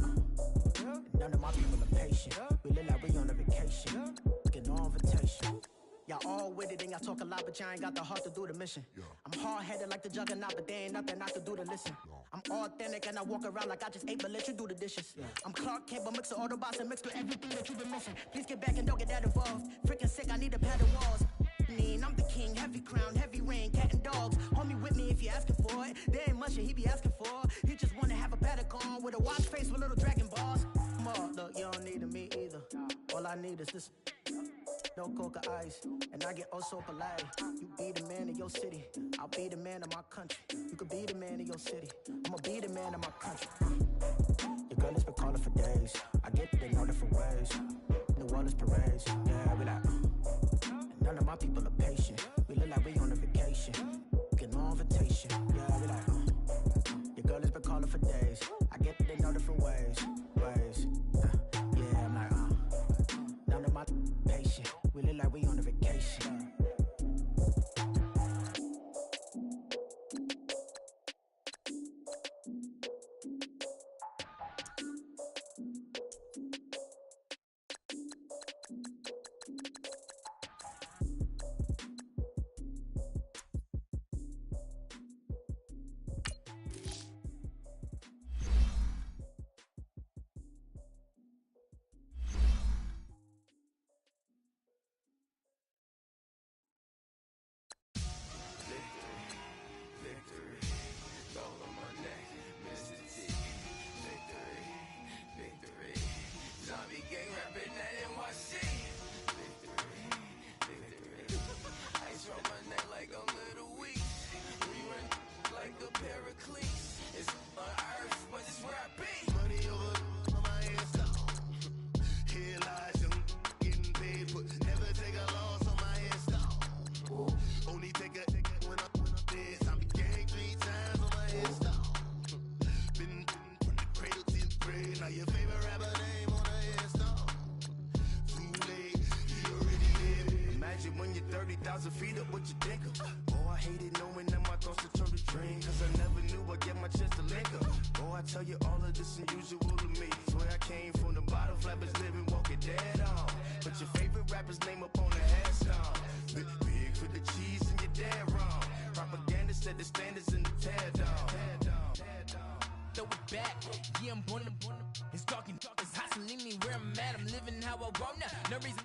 S19: none of my people are patient. We look like we on a vacation. Get no invitation. Y'all all with it and y'all talk a lot, but y'all ain't got the heart to do the mission. I'm hard-headed like the juggernaut, but there ain't nothing I can do to listen. I'm authentic and I walk around like I just ate, but let you do the dishes. I'm Clark Kent, but mix the Autobots and mix with everything that you've been missing. Please get back and don't get that involved. Freaking sick, I need a pad of walls. I'm the king, heavy crown, heavy rain, cat and dogs. Homie with me if you're asking for it. There ain't much that he be asking for. He just wanna have a paddock on with a watch face with little dragon balls. Look, you don't need me either. All I need is this. No coca ice, and I get oh so polite. You be the man of your city, I'll be the man of my country. You could be the man of your city, I'ma be the man of my country. Your girl has been calling for days. I get it in all different ways. New Orleans parades, yeah, we like. None of my people are patient. We look like we on a vacation. Get no invitation, yeah, we like. Your girl has been calling for days. I get it in all different ways. Yeah, I'm like, none of my patient. We look like we on a vacation.
S16: When you're 30,000 feet up, what you think of? Oh, I hated knowing that my thoughts would turn to dream. Cause I never knew I'd get my chance to link up. Oh, I tell you all of this unusual to me. Swear I came from the bottom, flappers living, walking dead on. Put your favorite rapper's name up on the headstone. Big for the cheese and you're dead wrong. Propaganda set the standards in the tear down.
S20: Throw it back, yeah, I'm born to. It's talking, it's hustling me where I'm at. I'm living how I want now. No reason.